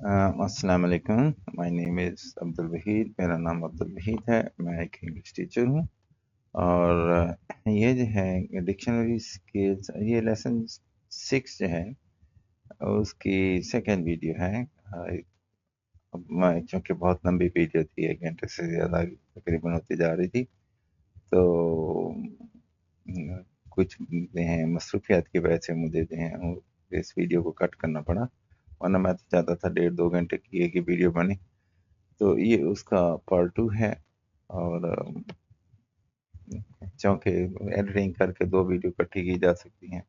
अस्सलाम वालेकुम। My name is Abdul Waheed. मेरा नाम अब्दुल वहीद है। मैं एक इंग्लिश टीचर हूँ और ये जो है डिक्शनरी स्किल्स, ये लेसन 6 जो है उसकी सेकंड वीडियो है। चूँकि बहुत लंबी वीडियो थी, 1 घंटे से ज़्यादा तकरीबन होती जा रही थी, तो कुछ जो है मसरूफियात की वजह से मुझे जो है वो इस वीडियो को कट करना पड़ा, वरना मैं तो चाहता था 1.5-2 घंटे की एक ही वीडियो बने। तो ये उसका पार्ट 2 है और चूँकि एडिटिंग करके 2 वीडियो इकट्ठी की जा सकती हैं,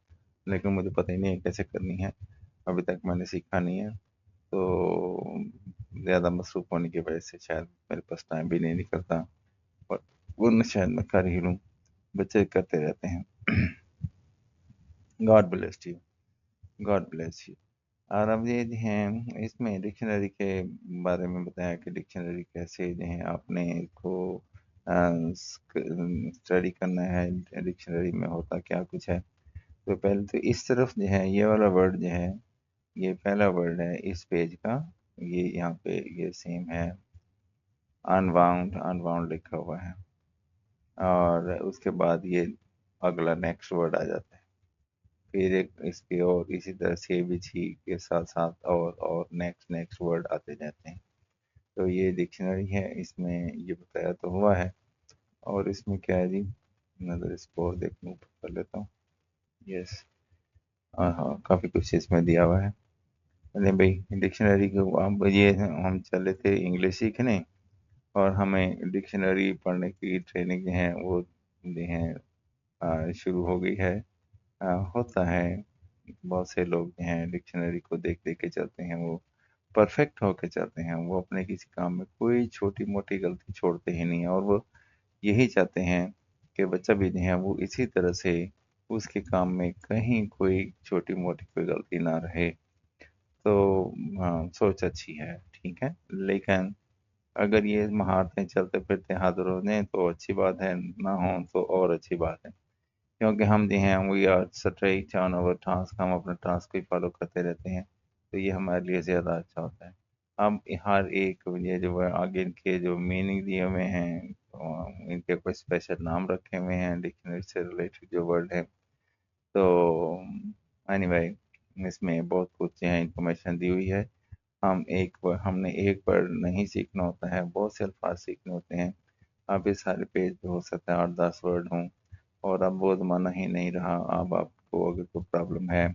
लेकिन मुझे पता ही नहीं है कैसे करनी है। अभी तक मैंने सीखा नहीं है, तो ज़्यादा मसरूफ़ होने की वजह से शायद मेरे पास टाइम भी नहीं निकलता, और वरना शायद मैं कर ही लूँ। बच्चे करते रहते हैं। God bless you, God bless you. और अब ये जो है इसमें डिक्शनरी के बारे में बताया कि डिक्शनरी कैसे जो है आपने इसको स्टडी करना है, डिक्शनरी में होता क्या कुछ है। तो पहले तो इस तरफ जो है ये वाला वर्ड जो है, ये पहला वर्ड है इस पेज का, ये यहाँ पे ये सेम है, अनबाउंड, अनबाउंड लिखा हुआ है, और उसके बाद ये अगला नेक्स्ट वर्ड आ जाता है। फिर एक इसके और इसी तरह से भी छी के साथ साथ और नेक्स्ट नेक्स्ट वर्ड आते जाते हैं। तो ये डिक्शनरी है, इसमें ये बताया तो हुआ है। और इसमें क्या है जी, नज़र इसको और देखने ऊपर कर लेता हूँ। यस, हाँ हाँ, काफ़ी कुछ इसमें दिया हुआ है। अरे भाई डिक्शनरी को अब ये हम चले थे इंग्लिश सीखने, और हमें डिक्शनरी पढ़ने की ट्रेनिंग जो है वो जो है शुरू हो गई है। होता है, बहुत से लोग जो हैं डिक्शनरी को देख देख के चलते हैं, वो परफेक्ट होके चलते हैं, वो अपने किसी काम में कोई छोटी मोटी गलती छोड़ते ही नहीं हैं, और वो यही चाहते हैं कि बच्चा भी जो है वो इसी तरह से उसके काम में कहीं कोई छोटी मोटी कोई गलती ना रहे। तो हाँ, सोच अच्छी है, ठीक है, लेकिन अगर ये महारतें चलते फिरते हाजिर हो जाएं तो अच्छी बात है, ना हो तो और अच्छी बात है। क्योंकि हम जो हैं we are straight on our task, हम अपने टास्क को ही फॉलो करते रहते हैं, तो ये हमारे लिए ज़्यादा अच्छा होता है। अब हर एक ये जो है आगे इनके जो मीनिंग दिए हुए हैं, इनके कोई स्पेशल नाम रखे हुए हैं डिक्शनरी से रिलेटेड जो वर्ड है। तो एनीवे इसमें बहुत कुछ जो है इंफॉर्मेशन दी हुई है। हमने एक वर्ड नहीं सीखना होता है, बहुत से अल्फाज सीखने होते हैं। अब इस सारे पेज पे हो सकता है 8-10 वर्ड हों, और अब वो ज़माना ही नहीं रहा। अब आपको अगर कोई प्रॉब्लम है,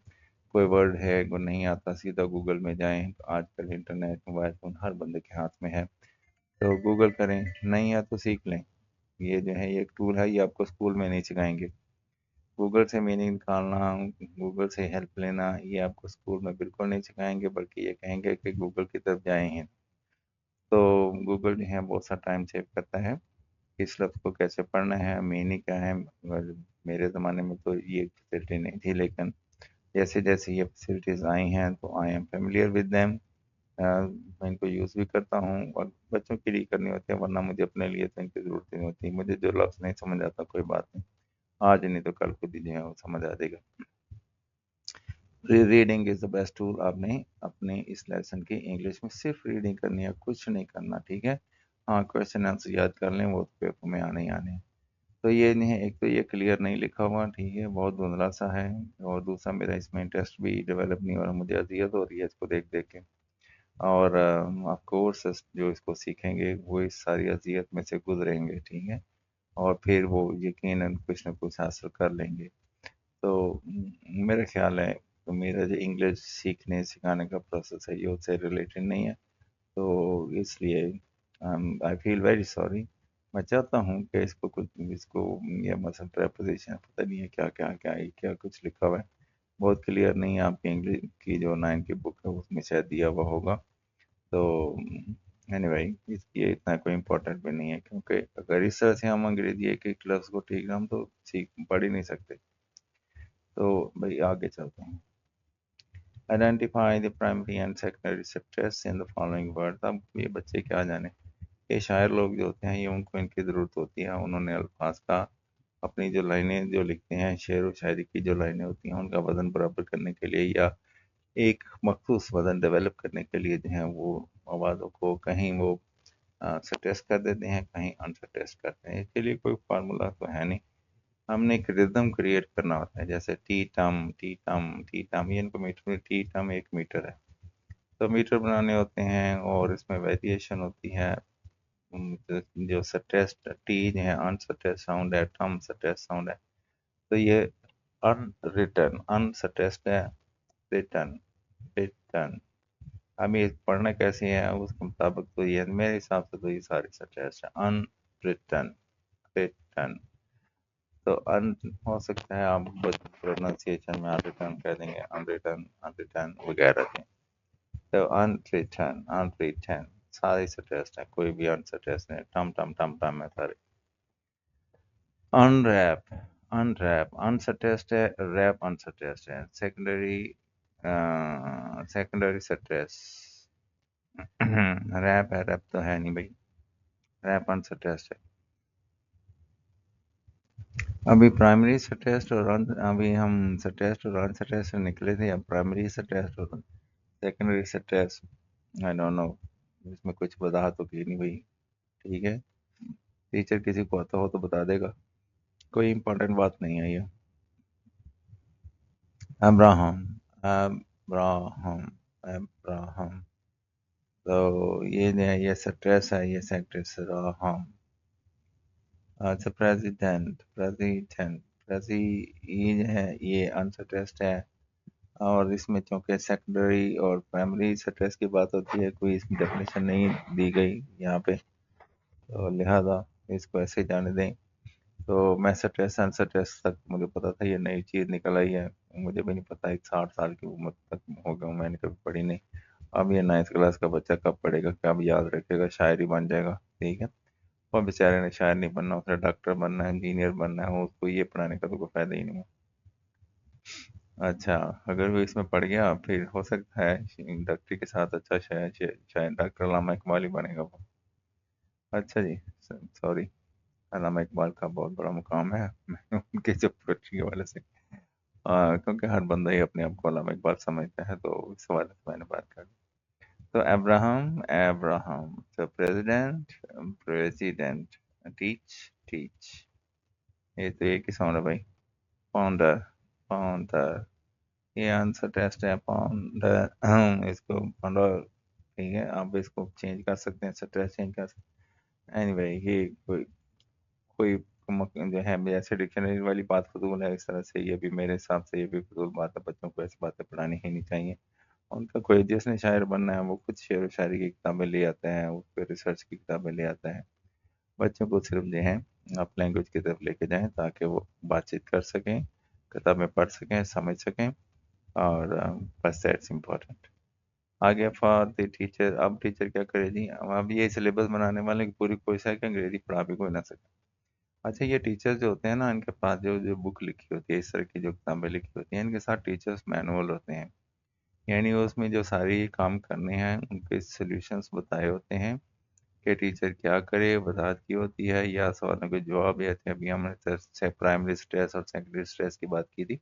कोई वर्ड है वो नहीं आता, सीधा गूगल में जाएं। आजकल इंटरनेट, मोबाइल फ़ोन हर बंदे के हाथ में है, तो गूगल करें, नहीं या तो सीख लें। ये जो है ये एक टूल है, ये आपको स्कूल में नहीं सिखाएंगे। गूगल से मीनिंग निकालना, गूगल से हेल्प लेना, ये आपको स्कूल में बिल्कुल नहीं सिखाएंगे, बल्कि ये कहेंगे कि गूगल की तरफ जाएं हैं। तो गूगल जो है बहुत सा टाइम सेव करता है, किस लफ्ज़ को कैसे पढ़ना है, मीनिंग क्या है। मेरे ज़माने में तो ये फैसिलिटी नहीं थी, लेकिन जैसे जैसे ये फैसिलिटीज़ आई हैं तो I am familiar with them. मैं इनको यूज़ भी करता हूँ, और बच्चों के लिए करनी होती है, वरना मुझे अपने लिए तो इनकी ज़रूरत नहीं होती। मुझे जो लफ्ज़ नहीं समझ आता कोई बात नहीं, आज नहीं तो कल खुद ही जो है वो समझ आ जाएगा। Reading is the best tool. आपने अपने इस लेसन की इंग्लिश में सिर्फ रीडिंग करनी है, कुछ नहीं करना, ठीक है। हाँ, क्वेश्चन आंसर याद कर लें, वो तो पेपर में आने ही आने हैं। तो ये नहीं है, एक तो ये क्लियर नहीं लिखा हुआ, ठीक है, बहुत धुंधला सा है, और दूसरा मेरा इसमें इंटरेस्ट भी डेवलप नहीं हो रहा, मुझे अजियत हो रही है इसको देख देख के। और ऑफ कोर्स जो इसको सीखेंगे वो इस सारी अजियत में से गुजरेंगे, ठीक है, और फिर वो यकीनन कुछ ना कुछ हासिल कर लेंगे। तो मेरा ख्याल है तो मेरा जो इंग्लिश सीखने सिखाने का प्रोसेस है ये उससे रिलेटेड नहीं है, तो इसलिए आई फील वेरी सॉरी। मैं चाहता हूँ कि इसको कुछ इसको या मसल प्रेपोजिशन पता नहीं है क्या क्या क्या क्या कुछ लिखा हुआ है, बहुत क्लियर नहीं है। आपकी इंग्लिश की जो 9 की बुक है उसमें शायद दिया हुआ होगा। तो एनीवे ये इतना कोई इम्पोर्टेंट भी नहीं है, क्योंकि अगर इस तरह से हम अंग्रेजी एक एक लफ्ज़ को ठीक हम तो सीख पढ़ ही नहीं सकते। तो भाई आगे चलते हैं। Identify the primary and secondary stress in the following word. अब ये बच्चे क्या जाने, ये शायर लोग जो होते हैं ये उनको इनकी ज़रूरत होती है, उन्होंने अल्फाज का अपनी जो लाइनें जो लिखते हैं, शेर व शायरी की जो लाइनें होती हैं उनका वज़न बराबर करने के लिए, या एक मखसूस वज़न डेवलप करने के लिए जो है वो आवाज़ों को कहीं वो सटेस्ट कर देते हैं, कहीं अनसटेस्ट करते हैं। इसके लिए कोई फार्मूला तो है नहीं, हमने एक रिदम क्रिएट करना होता है। जैसे टी टम टी टम टी टम, ये इनको मीटर में टी टम 1 मीटर है, तो मीटर बनाने होते हैं और इसमें वेरिएशन होती है। जो सटेस्ट टी जो है अनसटेस्ट साउंड है, टम सटेस्ट साउंड है, तो ये अनरिटन अनसटेस्ट है, रिटन रिटन। अब ये पढ़ना कैसे है उसके मुताबिक, तो ये मेरे हिसाब से तो ये सारी सटेस्ट है। अनरिटन रिटन, तो अन हो सकता है आप प्रोनाउंसिएशन में अनरिटन कह देंगे, अनरिटन अनरिटन वगैरह दें। तो अनरिटन अनरिटन सारे सटेस्ट है, कोई भी अनसटेस्ट नहीं, टम टम टम टम है सारे। अनरैप अनरैप अनसटेस्ट है, रैप अनसटेस्ट है। सेकेंडरी सेकेंडरी सटेस्ट रैप है, रैप तो है नहीं भाई, रैप अनसटेस्ट है। अभी प्राइमरी सटेस्ट और अभी हम सटेस्ट और अनसटेस्ट निकले थे, अब प्राइमरी सटेस्ट और सेकेंडरी सटेस्ट। आई डोंट नो, इसमें कुछ वजाहत तो की नहीं भाई। ठीक है, टीचर किसी को आता हो तो बता देगा, कोई इम्पोर्टेंट बात नहीं है ये। अब्राहम अब्राहम अब्राहम, तो ये जो है ये सट्रेस है, ये सेक्ट्रेस राहम। अच्छा, प्रेसिडेंट प्रेसिडेंट प्रेसी, ये जो है ये अनसट्रेस्ड है। और इसमें चूंकि सेकेंडरी और प्राइमरी स्ट्रेस की बात होती है, कोई इसकी डेफिनेशन नहीं दी गई यहाँ पे, तो लिहाजा इसको ऐसे ही जाने दें। तो मैं स्ट्रेस अनस्ट्रेस तक मुझे पता था, ये नई चीज़ निकल आई है, मुझे भी नहीं पता। एक 60 साल की उम्र तक हो गया हूँ, मैंने कभी पढ़ी नहीं। अब ये 9th क्लास का बच्चा कब पढ़ेगा, कब याद रखेगा, शायर ही बन जाएगा। ठीक है, और बेचारे ने शायर नहीं बनना, उसे डॉक्टर बनना है, इंजीनियर बनना है, उसको ये पढ़ाने का तो कोई फायदा ही नहीं है। अच्छा, अगर वो इसमें पड़ गया फिर हो सकता है डॉक्टरी के साथ अच्छा शायद शायद डॉक्टर अल्लामा इकबाल ही बनेगा वो। अच्छा जी, सॉरी, अल्लामा इकबाल का बहुत बड़ा मुकाम है उनके जो पोइट्री के वाले से, क्योंकि हर बंदा ही अपने आप को अल्लामा इकबाल समझता है, तो इस हवाले से मैंने बात कर दी। तो अब्राहम अब्राहम, तो प्रेसिडेंट प्रेसिडेंट, टीच टीच, ये तो एक ही साउंड है भाई। फाउंडर फाउंडर, ये आंसर टेस्ट है पाउंडर, इसको पाउंडर। ठीक है, आप इसको चेंज कर सकते हैं, स्ट्रेस चेंज कर सकते हैं। एनीवे, ये कोई कोई जो है ऐसे डिक्शनरी वाली बात फजूल है, इस तरह से ये भी मेरे हिसाब से ये भी फजूल बात है, बच्चों को ऐसी बातें पढ़ानी ही नहीं चाहिए। उनका कोई जिसने शायर बनना है वो खुद शेर व शायरी की किताबें ले आता है, उस पर रिसर्च की किताबें ले आता है। बच्चों को सिर्फ जो है आप लैंग्वेज की तरफ लेके जाएं, ताकि वो बातचीत कर सकें, किताबें पढ़ सकें, समझ सकें, और बस दैट्स इम्पोर्टेंट। आगे फॉर द टीचर, अब टीचर क्या करे जी, अब ये सिलेबस बनाने वाले की पूरी कोशिश है कि अंग्रेजी पढ़ा भी कोई ना सके। अच्छा, ये टीचर्स जो होते हैं ना, इनके पास जो जो बुक लिखी होती है, इस तरह की जो किताबें लिखी होती हैं, इनके साथ टीचर्स मैनुअल होते हैं, यानी उसमें जो सारी काम करने हैं उनके सॉल्यूशंस बताए होते हैं कि टीचर क्या करे, वजाहत की होती है, या सवालों के जवाब। या अभी हमने प्राइमरी स्ट्रेस और सेकेंडरी स्ट्रेस की बात की थी,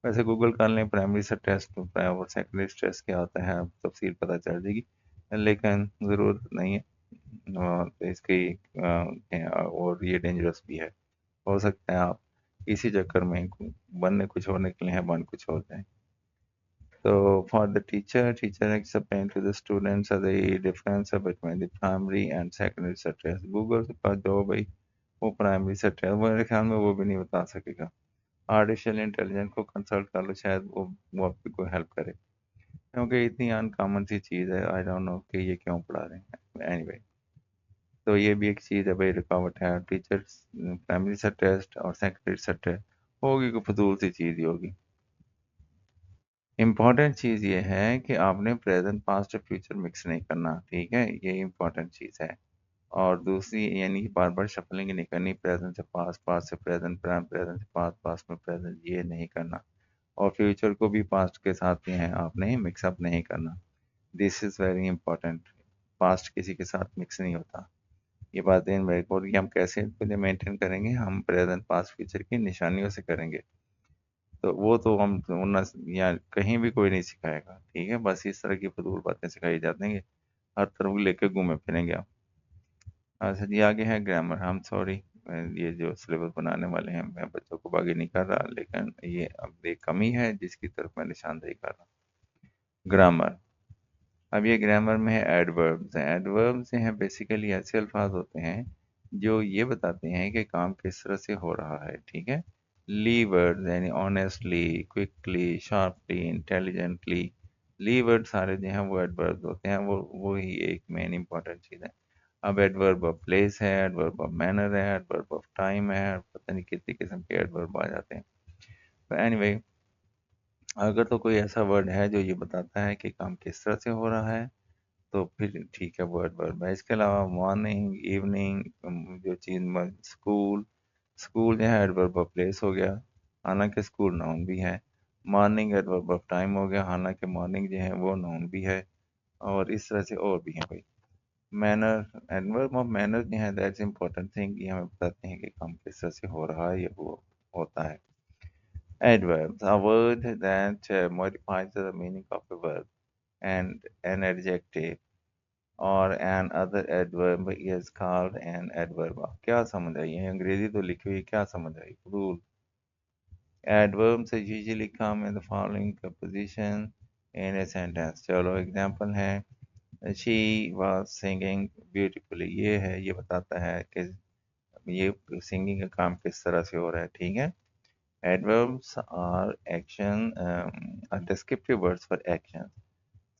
वैसे गूगल कर लें प्राइमरी स्ट्रेस और सेकेंडरी स्ट्रेस क्या होता है, तफसील पता चल जाएगी, लेकिन ज़रूरत नहीं है। और इसकी और ये डेंजरस भी है, हो सकता है आप इसी चक्कर में बनने कुछ और निकले हैं, बन कुछ और जाए। तो for the teacher explain to the students the difference between the primary and secondary stress. Google के पास जाओ भाई, वो प्राइमरी स्ट्रेस मेरे ख्याल में वो भी नहीं बता सकेगा। आर्टिफिशियल इंटेलिजेंस को कंसल्ट कर लो, शायद वो आपकी कोई हेल्प करे, क्योंकि इतनी अनकॉमन सी चीज़ है, आई डोंट नो कि ये क्यों पढ़ा रहे हैं। एनीवे, तो ये भी एक चीज़ है भाई, रुकावट है। टीचर्स प्राइमरी से टेस्ट और सेकेंडरी से टेस्ट होगी, कोई फजूल सी चीज़ ही होगी। इम्पॉर्टेंट चीज़ ये है कि आपने प्रेजेंट पास्ट और फ्यूचर मिक्स नहीं करना, ठीक है, ये इम्पॉर्टेंट चीज़ है। और दूसरी, यानी कि बार बार शफलिंग नहीं करनी, प्रेजेंट से पास्ट, पास्ट से प्रेजेंट, प्रेजेंट से पास्ट, पास्ट में प्रेजेंट, ये नहीं करना। और फ्यूचर को भी पास्ट के साथ ही है आपने मिक्सअप नहीं करना। This is very important, past किसी के साथ मिक्स नहीं होता। ये बातें मेरे को, ये हम कैसे मेंटेन करेंगे, हम प्रेजेंट पास्ट फ्यूचर की निशानियों से करेंगे। तो वो तो हम ना या कहीं भी कोई नहीं सिखाएगा, ठीक है, बस इस तरह की फजूल बातें सिखाई जाती हैं, हर तरफ लेके घूमे फिरेंगे आप। अच्छा जी, आगे है ग्रामर। हम सॉरी, ये जो सिलेबस बनाने वाले हैं मैं बच्चों को बागी नहीं कर रहा, लेकिन ये अब एक कमी है जिसकी तरफ मैं निशानदेही कर रहा हूँ। ग्रामर। अब ये ग्रामर में है एडवर्ब्स हैं। एडवर्ब्स हैं बेसिकली ऐसे अल्फाज होते हैं जो ये बताते हैं कि काम किस तरह से हो रहा है, ठीक है। ली वर्ड्स यानी ऑनेस्टली, क्विकली, शार्पली, इंटेलिजेंटली, ली वर्ड सारे जो हैं वो एडवर्ब्स होते हैं, वो ही एक मेन इंपॉर्टेंट चीज़ है। अब एडवर्ब ऑफ प्लेस है, एडवर्ब ऑफ मैनर है, एडवर्ब ऑफ टाइम है, पता नहीं कितनी किस्म के एडवर्ब आ जाते हैं। तो एनीवे, अगर तो कोई ऐसा वर्ड है जो ये बताता है कि काम किस तरह से हो रहा है, तो फिर ठीक है, वर्ड वर्ड है। इसके अलावा मॉर्निंग, इवनिंग, जो चीज़, स्कूल, स्कूल जो है एडवर्ब ऑफ प्लेस हो गया, हालांकि स्कूल नाउन भी है। मॉर्निंग एडवर्ब ऑफ टाइम हो गया, हालांकि मॉर्निंग जो है वो नाउन भी है। और इस तरह से और भी है भाई। मैनर, एडवर्ब ऑफ मैनर जो है दैट्स इंपॉर्टेंट थिंग, ये हमें बताते हैं कि काम किस तरह से हो रहा है या वो होता है। Adverbs, a word that modifies the meaning of a verb, and an adjective और another adverb is called an adverb. क्या समझ आई है? अंग्रेजी तो लिखी हुई, क्या समझ आई? Rule. Adverbs usually come in the following preposition in a sentence. चलो एग्जांपल है, शी वाज सिंगिंग ब्यूटीफुली, ये है, ये बताता है कि ये सिंगिंग का काम किस तरह से हो रहा है, ठीक है। Adverbs are action, descriptive words for action.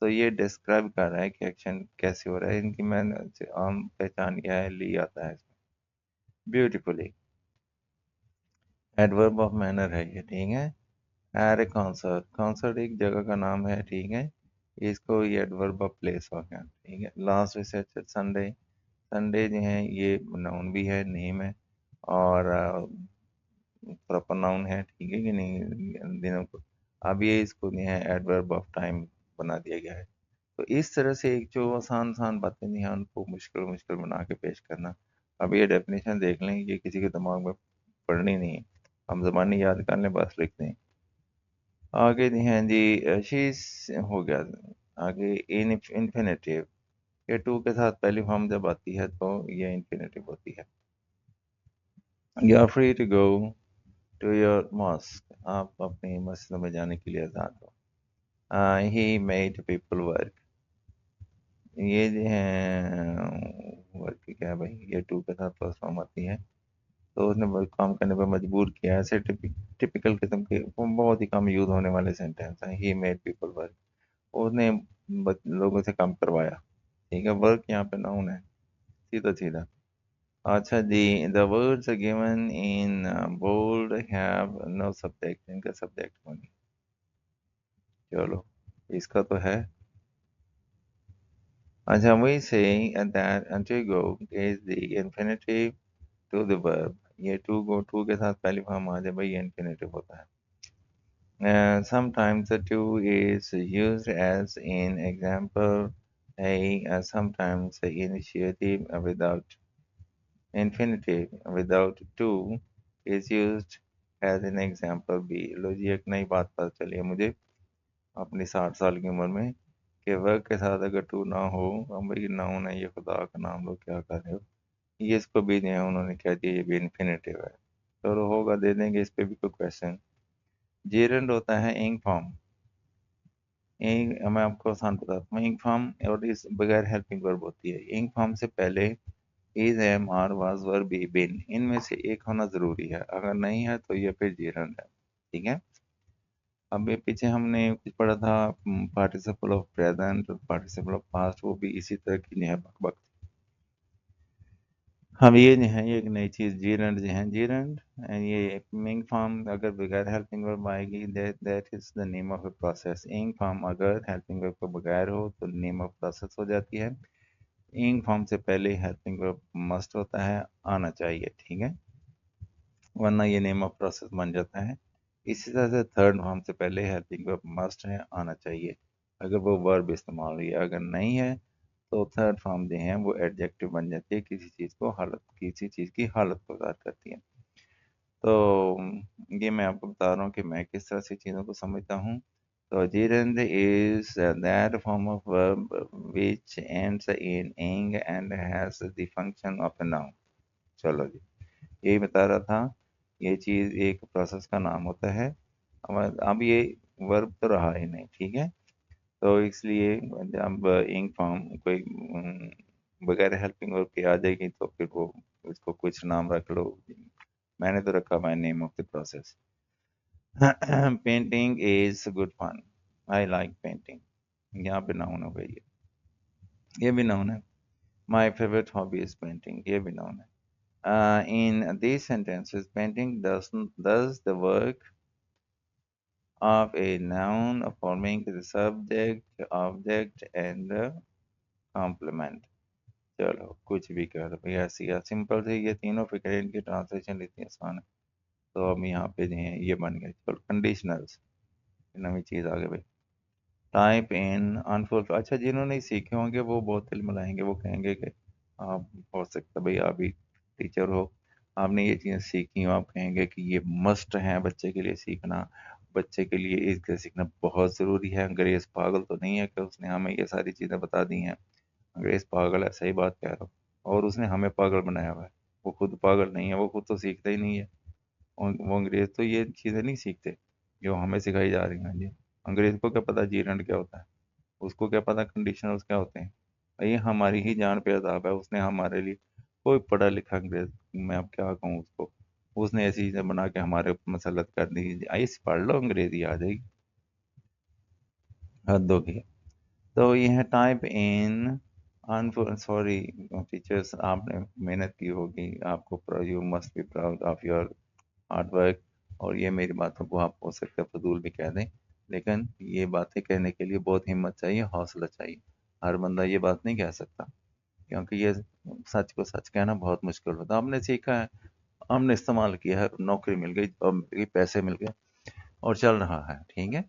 तो ये डिस्क्राइब कर रहा है कि एक्शन कैसे हो रहा है, इनकी मैंने आम पहचान क्या है, ली आता है इसमें। ब्यूटीफुली एडवर्ब ऑफ मैनर है ये, ठीक है। एट ए कॉन्सर्ट, कॉन्सर्ट एक जगह का नाम है, ठीक है। इसको ये एडवर्ब ऑफ प्लेस हो गया, ठीक है। लास्ट रिसर्च संडे, संडे जो है ये नाउन भी है, नेम है, और प्रॉपर नाउन है, ठीक है कि नहीं, दिनों को। अब ये इसको जो है एडवर्ब ऑफ टाइम बना दिया गया है। तो इस तरह से एक जो आसान आसान बातें नहीं हैं उनको मुश्किल मुश्किल बना के पेश करना। अब ये डेफिनेशन देख लें, ये किसी के दिमाग में पढ़नी नहीं है, हम ज़बानी याद कर लें, बस लिख दें। आगे जी हैं जी, शीज हो गया। आगे इन इन्फिनेटिव, ये टू के साथ पहली फॉर्म जब आती है तो ये इन्फिनेटिव होती है। You are free to go to your mosque, आप अपनी मस्जिद में जाने के लिए आज़ाद हो। ही मेड पीपल वर्क, ये जो है वर्क क्या है भाई, ये टू के साथ फर्स्ट फॉर्म आती है, तो उसने वर्क काम करने पर मजबूर किया। ऐसे टिपिकल किस्म के वो बहुत ही कम यूज होने वाले सेंटेंस हैं। ही मेड पीपल वर्क, उसने लोगों से काम करवाया, ठीक है। वर्क यहाँ पे नाउन है, सीधा सीधा। अच्छा जी, the words given in bold have no subject, इनका सब्जेक्ट कौन है? चलो इसका तो है। अच्छा, we say that to go is the infinitive to the verb, ये to go, to के साथ पहली फॉर्म आ जाए भाई, ये infinitive होता है। Sometimes the to is used as in example A, sometimes the initiative without infinitive without to is used as in example B। लो जी, एक नई बात पता चली है मुझे अपनी 60 साल की उम्र में, कि वर्क के साथ अगर टू ना हो, हम भाई नाउन है ये, खुदा का नाम लो, क्या कर रहे हो, ये इसको भी जो है उन्होंने कह दिया ये भी इन्फिनेटिव है। चलो होगा, दे देंगे इस पे भी कोई क्वेश्चन। जेरंड होता है इंक फॉर्म, इंक मैं आपको आसान बताता हूँ। इंक फॉर्म और इस बगैर हेल्पिंग वर्ब होती है। इंक फॉर्म से पहले is, am, are, was, were, be, been, इनमें से एक होना जरूरी है, अगर नहीं है तो ये फिर जेरंड है, ठीक है। अब ये पीछे हमने कुछ पढ़ा था, पार्टिसिपल ऑफ प्रेजेंट और पार्टिसिपल ऑफ पास्ट, वो भी इसी तरह की जो है बकबक। हम ये जो है, ये एक नई चीज़ जीरंड जो है, जीरंड ये मिंग फॉर्म अगर बगैर हेल्पिंग वर्ब आएगी, that is the name of a process. इंग फॉर्म अगर हेल्पिंग वर्ब के बगैर हो तो नेम ऑफ प्रोसेस हो जाती है। इंग फॉर्म से पहले हेल्पिंग वर्ब मस्ट होता है, आना चाहिए, ठीक है, वरना ये नेम ऑफ प्रोसेस बन जाता है। इसी तरह से थर्ड फॉर्म से पहले हेल्पिंग वर्ब मस्ट है, आना चाहिए, अगर वो वर्ब इस्तेमाल हुई है। अगर नहीं है तो थर्ड फॉर्म जो है वो एडजेक्टिव बन जाती है, किसी चीज़ को हालत, किसी चीज़ की हालत को ज़ाहिर करती है। तो ये मैं आपको बता रहा हूँ कि मैं किस तरह से चीज़ों को समझता हूँ। तो gerund is that form of verb which ends in ing and has the function of a noun। चलो जी, यही बता रहा था। ये चीज़ एक प्रोसेस का नाम होता है। अब ये वर्ब तो रहा ही नहीं, ठीक है। तो इसलिए जब इंग फॉर्म कोई बगैर हेल्पिंग वर्ब के आ जाएगी तो फिर वो उसको कुछ नाम रख लो। मैंने तो रखा my name of the process. Painting is good fun, I like painting. यहाँ पे नाउन हो गई है, ये भी नाउन है। My favourite hobby is painting, ये भी नाउन है। In these sentences, painting does the work of a noun forming the subject, object, and the complement। चलो कुछ भी कर भाई, ऐसी है सिंपल से ये तीनों फिक्र, इनकी ट्रांसलेशन इतनी आसान है। तो अब यहाँ पे जो है ये बन गए। चलो कंडीशनल्स, नई चीज़ आ गई भाई। टाइप इन अनफुल, अच्छा जिन्होंने सीखे होंगे वो बहुत तिलमिलाएंगे, वो कहेंगे कि आप हो सकता है भाई आप भी टीचर हो, आपने ये चीज़ें सीखी हो, आप कहेंगे कि ये मस्ट है बच्चे के लिए सीखना, बच्चे के लिए इसके सीखना बहुत ज़रूरी है। अंग्रेज़ पागल तो नहीं है कि उसने हमें ये सारी चीज़ें बता दी हैं। अंग्रेज़ पागल है, सही बात कह रहा हूँ। और उसने हमें पागल बनाया हुआ है। वो खुद पागल नहीं है, वो खुद तो सीखता ही नहीं है। वो अंग्रेज़ तो ये चीज़ें नहीं सीखते जो हमें सिखाई जा रही हैं जी। अंग्रेज़ को क्या पता जीरंड क्या होता है, उसको क्या पता कंडीशनल्स क्या होते हैं। ये हमारी ही जान पे अज़ाब है, उसने हमारे लिए, कोई पढ़ा लिखा अंग्रेज़, मैं अब क्या कहूँ उसको, उसने ऐसी चीज़ें बना के हमारे ऊपर मसलत कर दी। आइए पढ़ लो, अंग्रेज़ी आ जाएगी। हद हो गई। तो ये है टाइप इन सॉरी टीचर्स, आपने मेहनत की होगी, आपको you must be proud of your hard work. और ये मेरी बातों को आप हो सकता है फजूल भी कह दें, लेकिन ये बातें कहने के लिए बहुत हिम्मत चाहिए, हौसला चाहिए। हर बंदा ये बात नहीं कह सकता, क्योंकि ये सच को सच कहना बहुत मुश्किल होता है। हमने सीखा है, हमने इस्तेमाल किया है, नौकरी मिल गई, अब ये पैसे मिल गए और चल रहा है, ठीक है।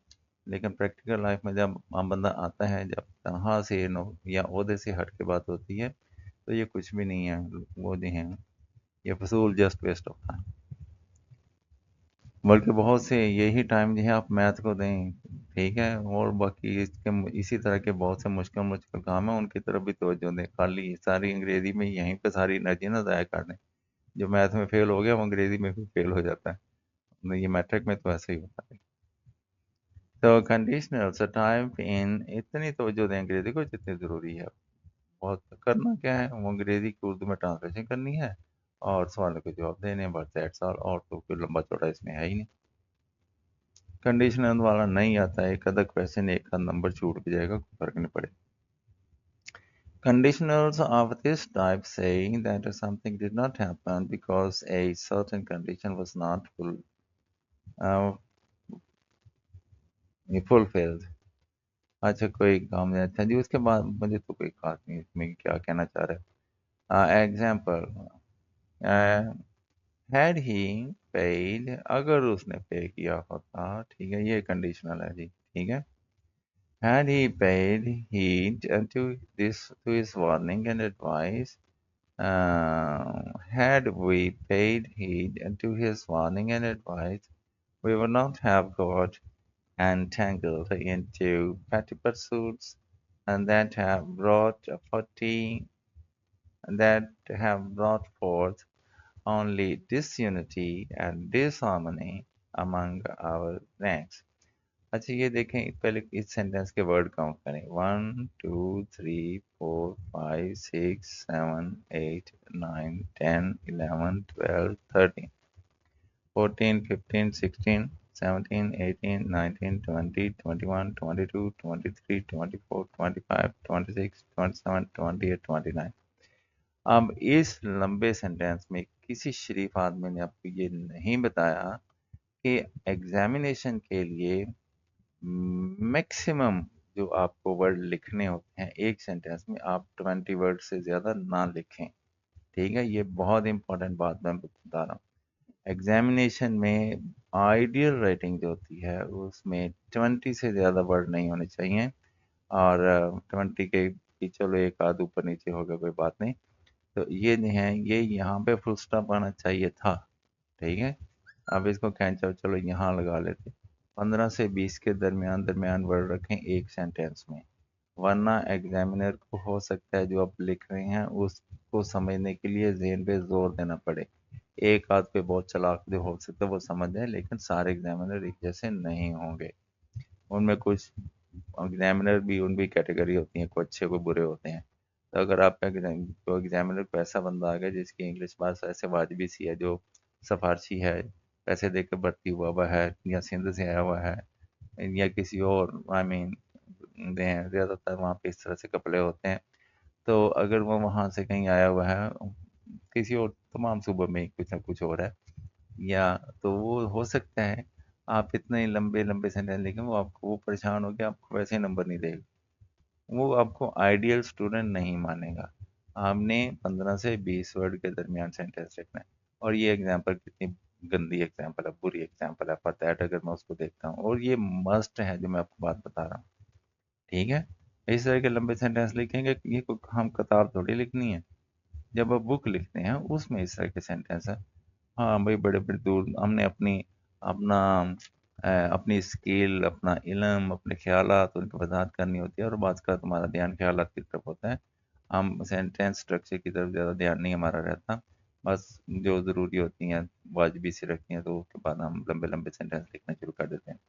लेकिन प्रैक्टिकल लाइफ में जब आम बंदा आता है, जब तनख्वाह से नो या ओहदे से हट के बात होती है, तो ये कुछ भी नहीं है। वो जो है ये फजूल जस्ट वेस्ट ऑफ टाइम। बल्कि बहुत से यही टाइम जो है आप मैथ को दें, ठीक है। और बाकी इसके इसी तरह के बहुत से मुश्किल मुश्किल काम है, उनकी तरफ भी तवज्जो दें। खाली सारी अंग्रेजी में यहीं पे सारी एनर्जी ना ज़ाया कर दें। जो मैथ में फेल हो गया वो अंग्रेजी में भी फेल हो जाता है। ये मैट्रिक में तो ऐसे ही होता है। तो कंडीशनल टाइप इन, इतनी तवज्जो दें अंग्रेजी को जितनी ज़रूरी है। बहुत करना क्या है, वो अंग्रेजी की उर्दू में ट्रांसलेशन करनी है और सवालों के जवाब देने हैं, बस दैट्स ऑल। और तो कोई लंबा चौड़ा इसमें है ही नहीं। कंडीशनल वाला नहीं आता है, एक अदक पैसे ने एक आध नंबर छूट भी जाएगा, कोई फर्क नहीं पड़े। Conditionals of this type say that something did not happen because a certain condition was not uh, fulfilled। अच्छा कोई काम नहीं, अच्छा जी उसके बाद मुझे तो कोई खास नहीं इसमें क्या कहना चाह रहे हैं। एग्जाम्पल, हैड ही पेड, अगर उसने पे किया होता, ठीक है, ये कंडीशनल है जी, ठीक है। Had he paid heed to his warning and advice, had we paid heed to his warning and advice, we would not have got entangled into petty pursuits and that have brought forth only disunity and disharmony among our ranks। अच्छा ये देखें, पहले इस sentence के word count करें। 1 2 3 4 5 6 7 8 9 10 11 12 13 14 15 16 17 18 19 20 21 22 23 24 25 26 27 28 29। अब इस लंबे सेंटेंस में किसी शरीफ आदमी ने आपको ये नहीं बताया कि एग्जामिनेशन के लिए मैक्सिमम जो आपको वर्ड लिखने होते हैं एक सेंटेंस में, आप 20 वर्ड से ज़्यादा ना लिखें, ठीक है। ये बहुत इंपॉर्टेंट बात मैं बता रहा हूँ। एग्जामिनेशन में आइडियल राइटिंग जो होती है उसमें 20 से ज़्यादा वर्ड नहीं होने चाहिए। और 20 के कि चलो एक आध ऊपर नीचे हो गया कोई बात नहीं। तो ये नहीं है, ये यहाँ पे फुल स्टॉप आना चाहिए था, ठीक है। अब इसको खींचो, चलो यहाँ लगा लेते। 15 से 20 के दरमियान वर्ड रखें एक सेंटेंस में, वरना एग्जामिनर को हो सकता है जो आप लिख रहे हैं उसको समझने के लिए ज़हन पे जोर देना पड़े। एक आध पे बहुत चालाक जो हो सकता है वो समझ जाए, लेकिन सारे एग्जामिनर एक जैसे नहीं होंगे। उनमें कुछ एग्जामिनर भी उनकी कैटेगरी होती है, कोई अच्छे कोई बुरे होते हैं। तो अगर आपका तो एग्जामिनर को ऐसा बंदा आ गया जिसकी इंग्लिश बात ऐसे वाजबी सी है, जो सफारशी है, पैसे दे के भर्ती हुआ है, या सिंध से आया हुआ है, या किसी और आई मीन ज़्यादातर वहाँ पे इस तरह से कपड़े होते हैं। तो अगर वो वहाँ से कहीं आया हुआ है, किसी और तमाम सूबों में कुछ ना कुछ हो रहा है, या तो वो हो सकता है आप इतने लंबे लंबे सेंटेंस लिखें, वो परेशान हो गया, आपको वैसे ही नंबर नहीं देगा, वो आपको आइडियल स्टूडेंट नहीं मानेगा। आपने 15 से 20 वर्ड के दरमियान सेंटेंस लिखना है। और ये एग्जांपल कितनी गंदी एग्जांपल है, बुरी एग्जांपल है, पता है अगर मैं उसको देखता हूँ, और ये मस्ट है जो मैं आपको बात बता रहा हूँ। ठीक है, इस तरह के लंबे सेंटेंस लिखेंगे, ये कोई हम किताब थोड़ी लिखनी है। जब आप बुक लिखते हैं उसमें इस तरह के सेंटेंस है। हाँ भाई, बड़े बड़े दूर हमने अपना अपनी स्किल, अपना इल्म, अपने ख्यालात उनकी वजाहत करनी होती है, और बात का तुम्हारा ध्यान ख्यालात की तरफ होता है। हम सेंटेंस स्ट्रक्चर की तरफ ज़्यादा ध्यान नहीं हमारा रहता। बस जो ज़रूरी होती हैं वाजबी सी रखती हैं, तो उसके बाद हम लंबे लंबे सेंटेंस लिखना शुरू कर देते हैं।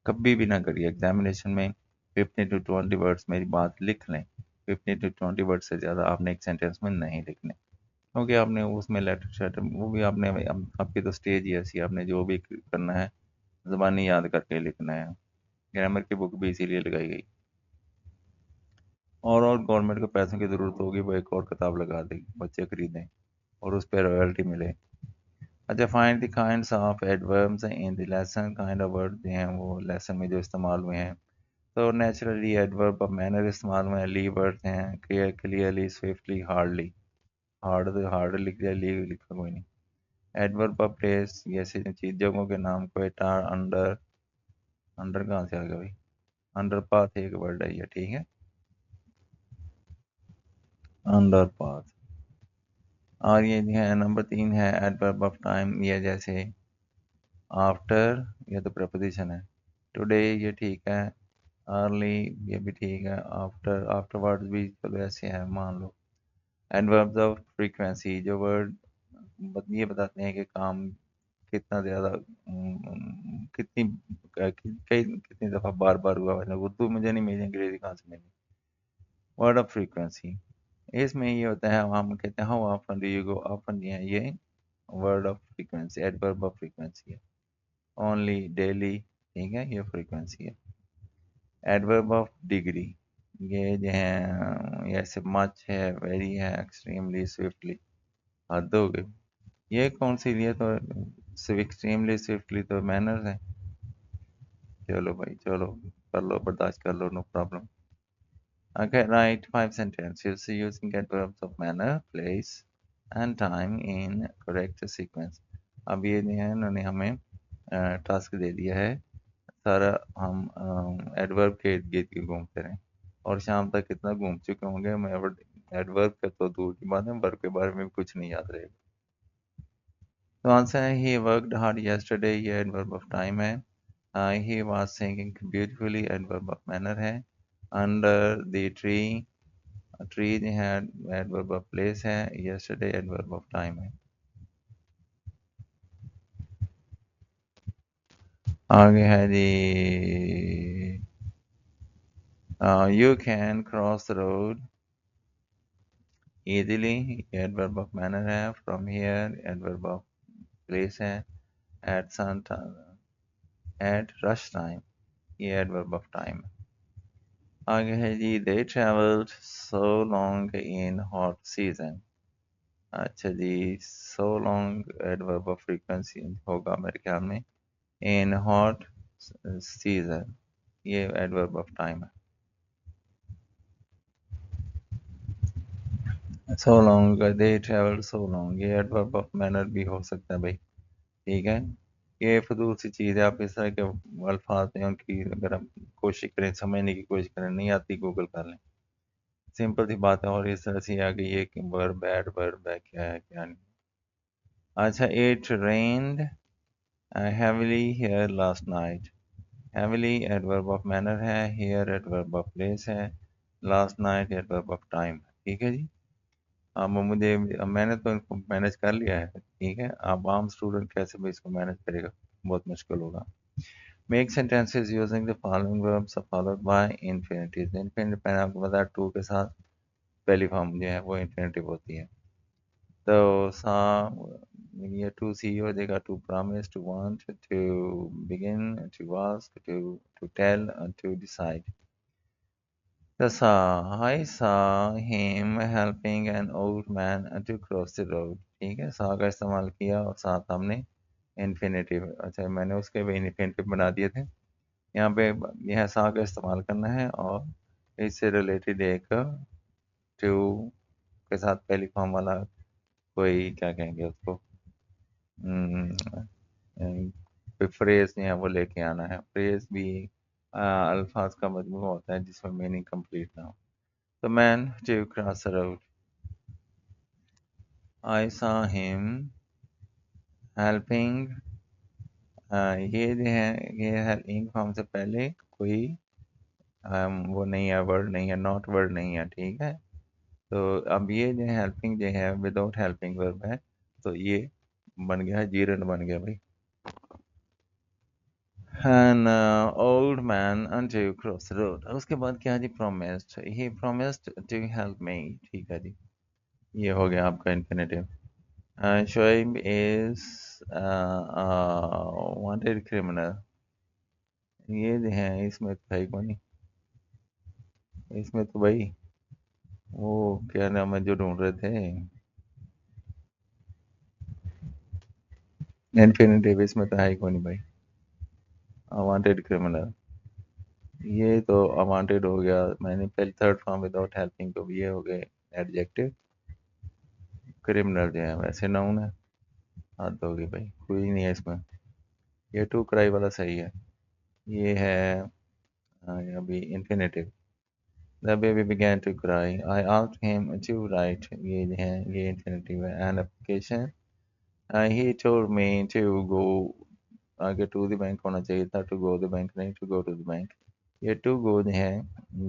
कभी भी ना करिए एग्जामिनेशन में 15 to 20 वर्ड्स, मेरी बात लिख लें, 15 to 20 वर्ड से ज़्यादा आपने एक सेंटेंस में नहीं लिखने, क्योंकि आपने उसमें लेटर शेटर वो भी आपने आपकी तो स्टेज ही ऐसी है, आपने जो भी करना है ज़बानी याद करके लिखना है। ग्रामर की बुक भी इसीलिए लगाई गई। और गवर्नमेंट को पैसों की ज़रूरत होगी, वो एक और किताब लगा देगी, बच्चे खरीदें और उस पर रॉयल्टी मिले। अच्छा, find the kinds of adverbs in the lesson, kind of word जो हैं वो लेसन में जो इस्तेमाल हुए हैं। तो नेचुरली एडवर्ब ऑफ मैनर इस्तेमाल हुए हैं, ली वर्ड्स हैं, clear, clearly, swiftly, hardly. Hard लिख दिया, ली लिखा कोई नहीं। एडवर्ब ऑफ प्लेस, जैसे चीज जगहों के नाम, क्वेटा, अंडर। अंडर कहाँ से आ गया भाई? अंडर पाथ एक वर्ड है ये, ठीक है, अंडर पाथ। और ये जो है नंबर 3 है एडवर्ब ऑफ टाइम, ये जैसे आफ्टर, ये तो प्रपोजिशन है। टुडे ये ठीक है। अर्ली ये भी ठीक है। आफ्टर, आफ्टरवर्ड्स भी चलो ऐसे है, मान लो। एडवर्ब्स ऑफ फ्रीक्वेंसी, जो वर्ड ये बताते हैं कि काम कितना ज़्यादा कितनी कितनी दफ़ा बार बार हुआ है। उर्दू मुझे नहीं मिली, अंग्रेजी कहाँ से मिली। वर्ड ऑफ फ्रीक्वेंसी, इसमें ये होता है, हम कहते हैं how often do you go, often जो है ये word of frequency, adverb of frequency है। ओनली, डेली, ठीक है, ये फ्रीक्वेंसी है। एडवर्ब ऑफ डिग्री, ये जो है ऐसे मच है, वेरी है, एक्सट्रीमली, स्विफ्टली। हद हो गई, ये कौन सी, ये तो एक्सट्रीमली स्विफ्टली तो मैनर्स है। चलो भाई चलो, कर लो, बर्दाश्त कर लो, no problem. Okay, write 5 sentences using adverbs of manner, place and time in correct sequence. अब ये जो है इन्होंने हमें टास्क दे दिया है, सारा हम एडवर्ब के इर्द गिर्द घूमते रहें, और शाम तक कितना घूम चुके होंगे मैं। एडवर्ब का तो दूर की बात है, वर्ब के बारे में भी कुछ नहीं याद रहेगा। तो आंसर है ही वर्कड हार्ड yesterday, ये एडवर्ब ऑफ टाइम है। He was singing beautifully, adverb of manner है। अंडर द ट्री, ट्री जो है एडवर्ब ऑफ प्लेस है। yesterday एडवर्ब ऑफ टाइम है। आगे है जी, you can cross the road easily, adverb of manner है। From here adverb of place है। At sun, at rush time, ये एडवर्ब ऑफ टाइम है। आगे है जी, they traveled so long in hot season। अच्छा जी, so long adverb of frequency होगा मेरे ख्याल में। in hot season, ये एडवर्ब ऑफ टाइम है। so long, they traveled so long, ये एडवर्ब ऑफ मैनर भी हो सकता है भाई, ठीक है। ये फजूल सी चीज़ है, आप इस तरह के अल्फाज हैं उनकी अगर आप कोशिश करें, समझने की कोशिश करें, नहीं आती गूगल कर लें, सिंपल सी बात है। और इस तरह से आ गई है कि वर्ब, एडवर्ब है, क्या है क्या नहीं। अच्छा, it rained heavily here last night. heavily adverb of manner है, here adverb of place है, last night adverb of time। ठीक है जी। अब मुझे अब मैंने तो इनको मैनेज कर लिया है, ठीक है। अब आम स्टूडेंट कैसे भी इसको मैनेज करेगा, बहुत मुश्किल होगा। Make sentences using the following verbs followed by infinitive. Infinitive मैंने आपको बताया टू के साथ पहली फॉर्म जो है वो इंफिनिटिव होती है। तो सा ये टू सी हो जाएगा, to promise, to want, to begin, to ask, to tell, to decide. The saw, I saw him helping an old man to cross the road। ठीक है, saw का इस्तेमाल किया और साथ हमने इन्फिनेटिव, अच्छा मैंने उसके भी इन्फिनेटिव बना दिए थे। यहाँ पे यह saw का इस्तेमाल करना है और इससे रिलेटेड एक टू के साथ पहली फॉर्म वाला कोई क्या कहेंगे उसको, कोई फ्रेज नहीं है वो लेके आना है। फ्रेज भी अल्फाज का मजमूआ होता है जिसमें मीनिंग कंप्लीट ना हो। The man to cross the road, I saw him helping। ये जो है ये हेल्पिंग फॉर्म से पहले कोई वो नहीं है, वर्ड नहीं है, नॉट वर्ड नहीं है, ठीक है। तो अब ये जो हेल्पिंग जो है विदाउट हेल्पिंग वर्ब है, तो ये बन गया है जीरंड बन गया भाई। An old man unto cross the road। उसके बाद क्या है जी, promised, he promised to help me। ठीक है जी, ये हो गया आपका infinitive. Shoaib is a wanted criminal। ये जो है इसमें तो भाई कौन नहीं, इसमें तो भाई वो क्या नाम है जो ढूंढ रहे थे, इन्फिनेटिव इसमें तो है ही कौन नहीं भाई। अवांटेड क्रिमिनल, ये तो अवांटेड हो गया। मैंने पहले थर्ड फॉर्म विदाउट हेल्पिंग तो ये हो गए एडजेक्टिव। क्रिमिनल जो है वैसे नाउन है। हद होगी भाई, कोई नहीं है इसमें। ये टू क्राई वाला सही है, ये है अभी infinitive. The baby began to cry। I asked him to write, ये जो है ये infinitive है, an application। He told me to go, आगे to the bank होना चाहिए था, to go the bank नहीं, to go to the bank। ये to go जो है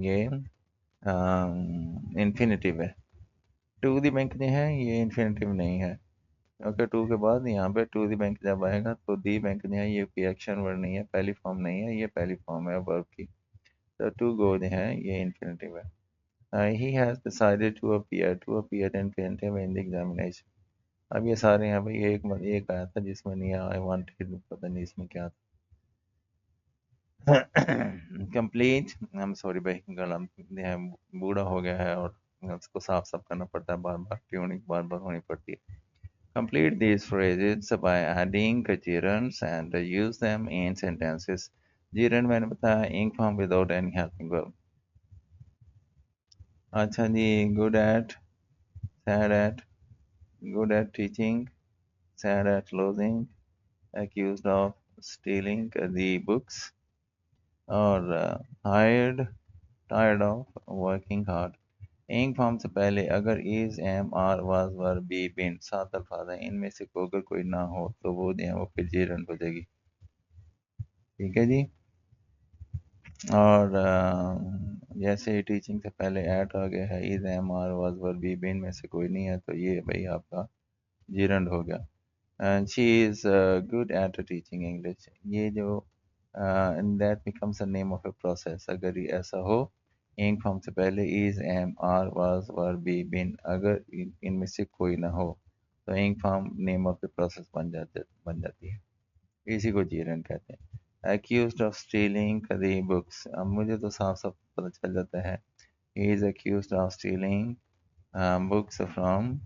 ये infinitive है। to the bank जो है ये infinitive नहीं है, क्योंकि to के बाद यहाँ पे to the bank जब आएगा तो the bank जो है ये कोई एक्शन वर्ड नहीं है, पहली फॉर्म नहीं है, ये पहली फॉर्म है वर्ब की। तो to go जो है ये infinitive है। He has decided to appear infinitive in the examination। अब ये सारे हैं भाई, एक आया था जिसमें नहीं आया, आई वांटेड, पता नहीं इसमें क्या था। कंप्लीट, आई एम सॉरी भाई, गला है बूढ़ा हो गया है और उसको साफ साफ करना पड़ता है, बार बार ट्यूनिंग बार बार होनी पड़ती है। Complete these phrases by adding gerunds and use them in sentences। gerund मैंने बताया ing form without any helping verb। अच्छा जी, good at, sad at, good at teaching, sad at losing, accused of stealing the books, और tired of working hard। ing form से पहले अगर is, am, are, was, were, be, been 7 अल्फाज हैं, इनमें से अगर कोई ना हो तो वो जो है वो फिर gerund हो जाएगी। ठीक है जी। और जैसे ही टीचिंग से पहले एट आ गया है, is, am, are, was, were, be, been में से कोई नहीं है, तो ये भाई आपका gerund हो गया। And she is good at teaching English। ये जो and that becomes the name of a process। अगर ये ऐसा हो, ing फॉर्म से पहले is, am, are, was, were, be, been, अगर इनमें से कोई ना हो तो ing form name of the process बन जाती है। इसी को जीरन कहते हैं। accused of stealing the books, अब मुझे तो साफ साफ पता चल जाता है, he is accused of stealing books from।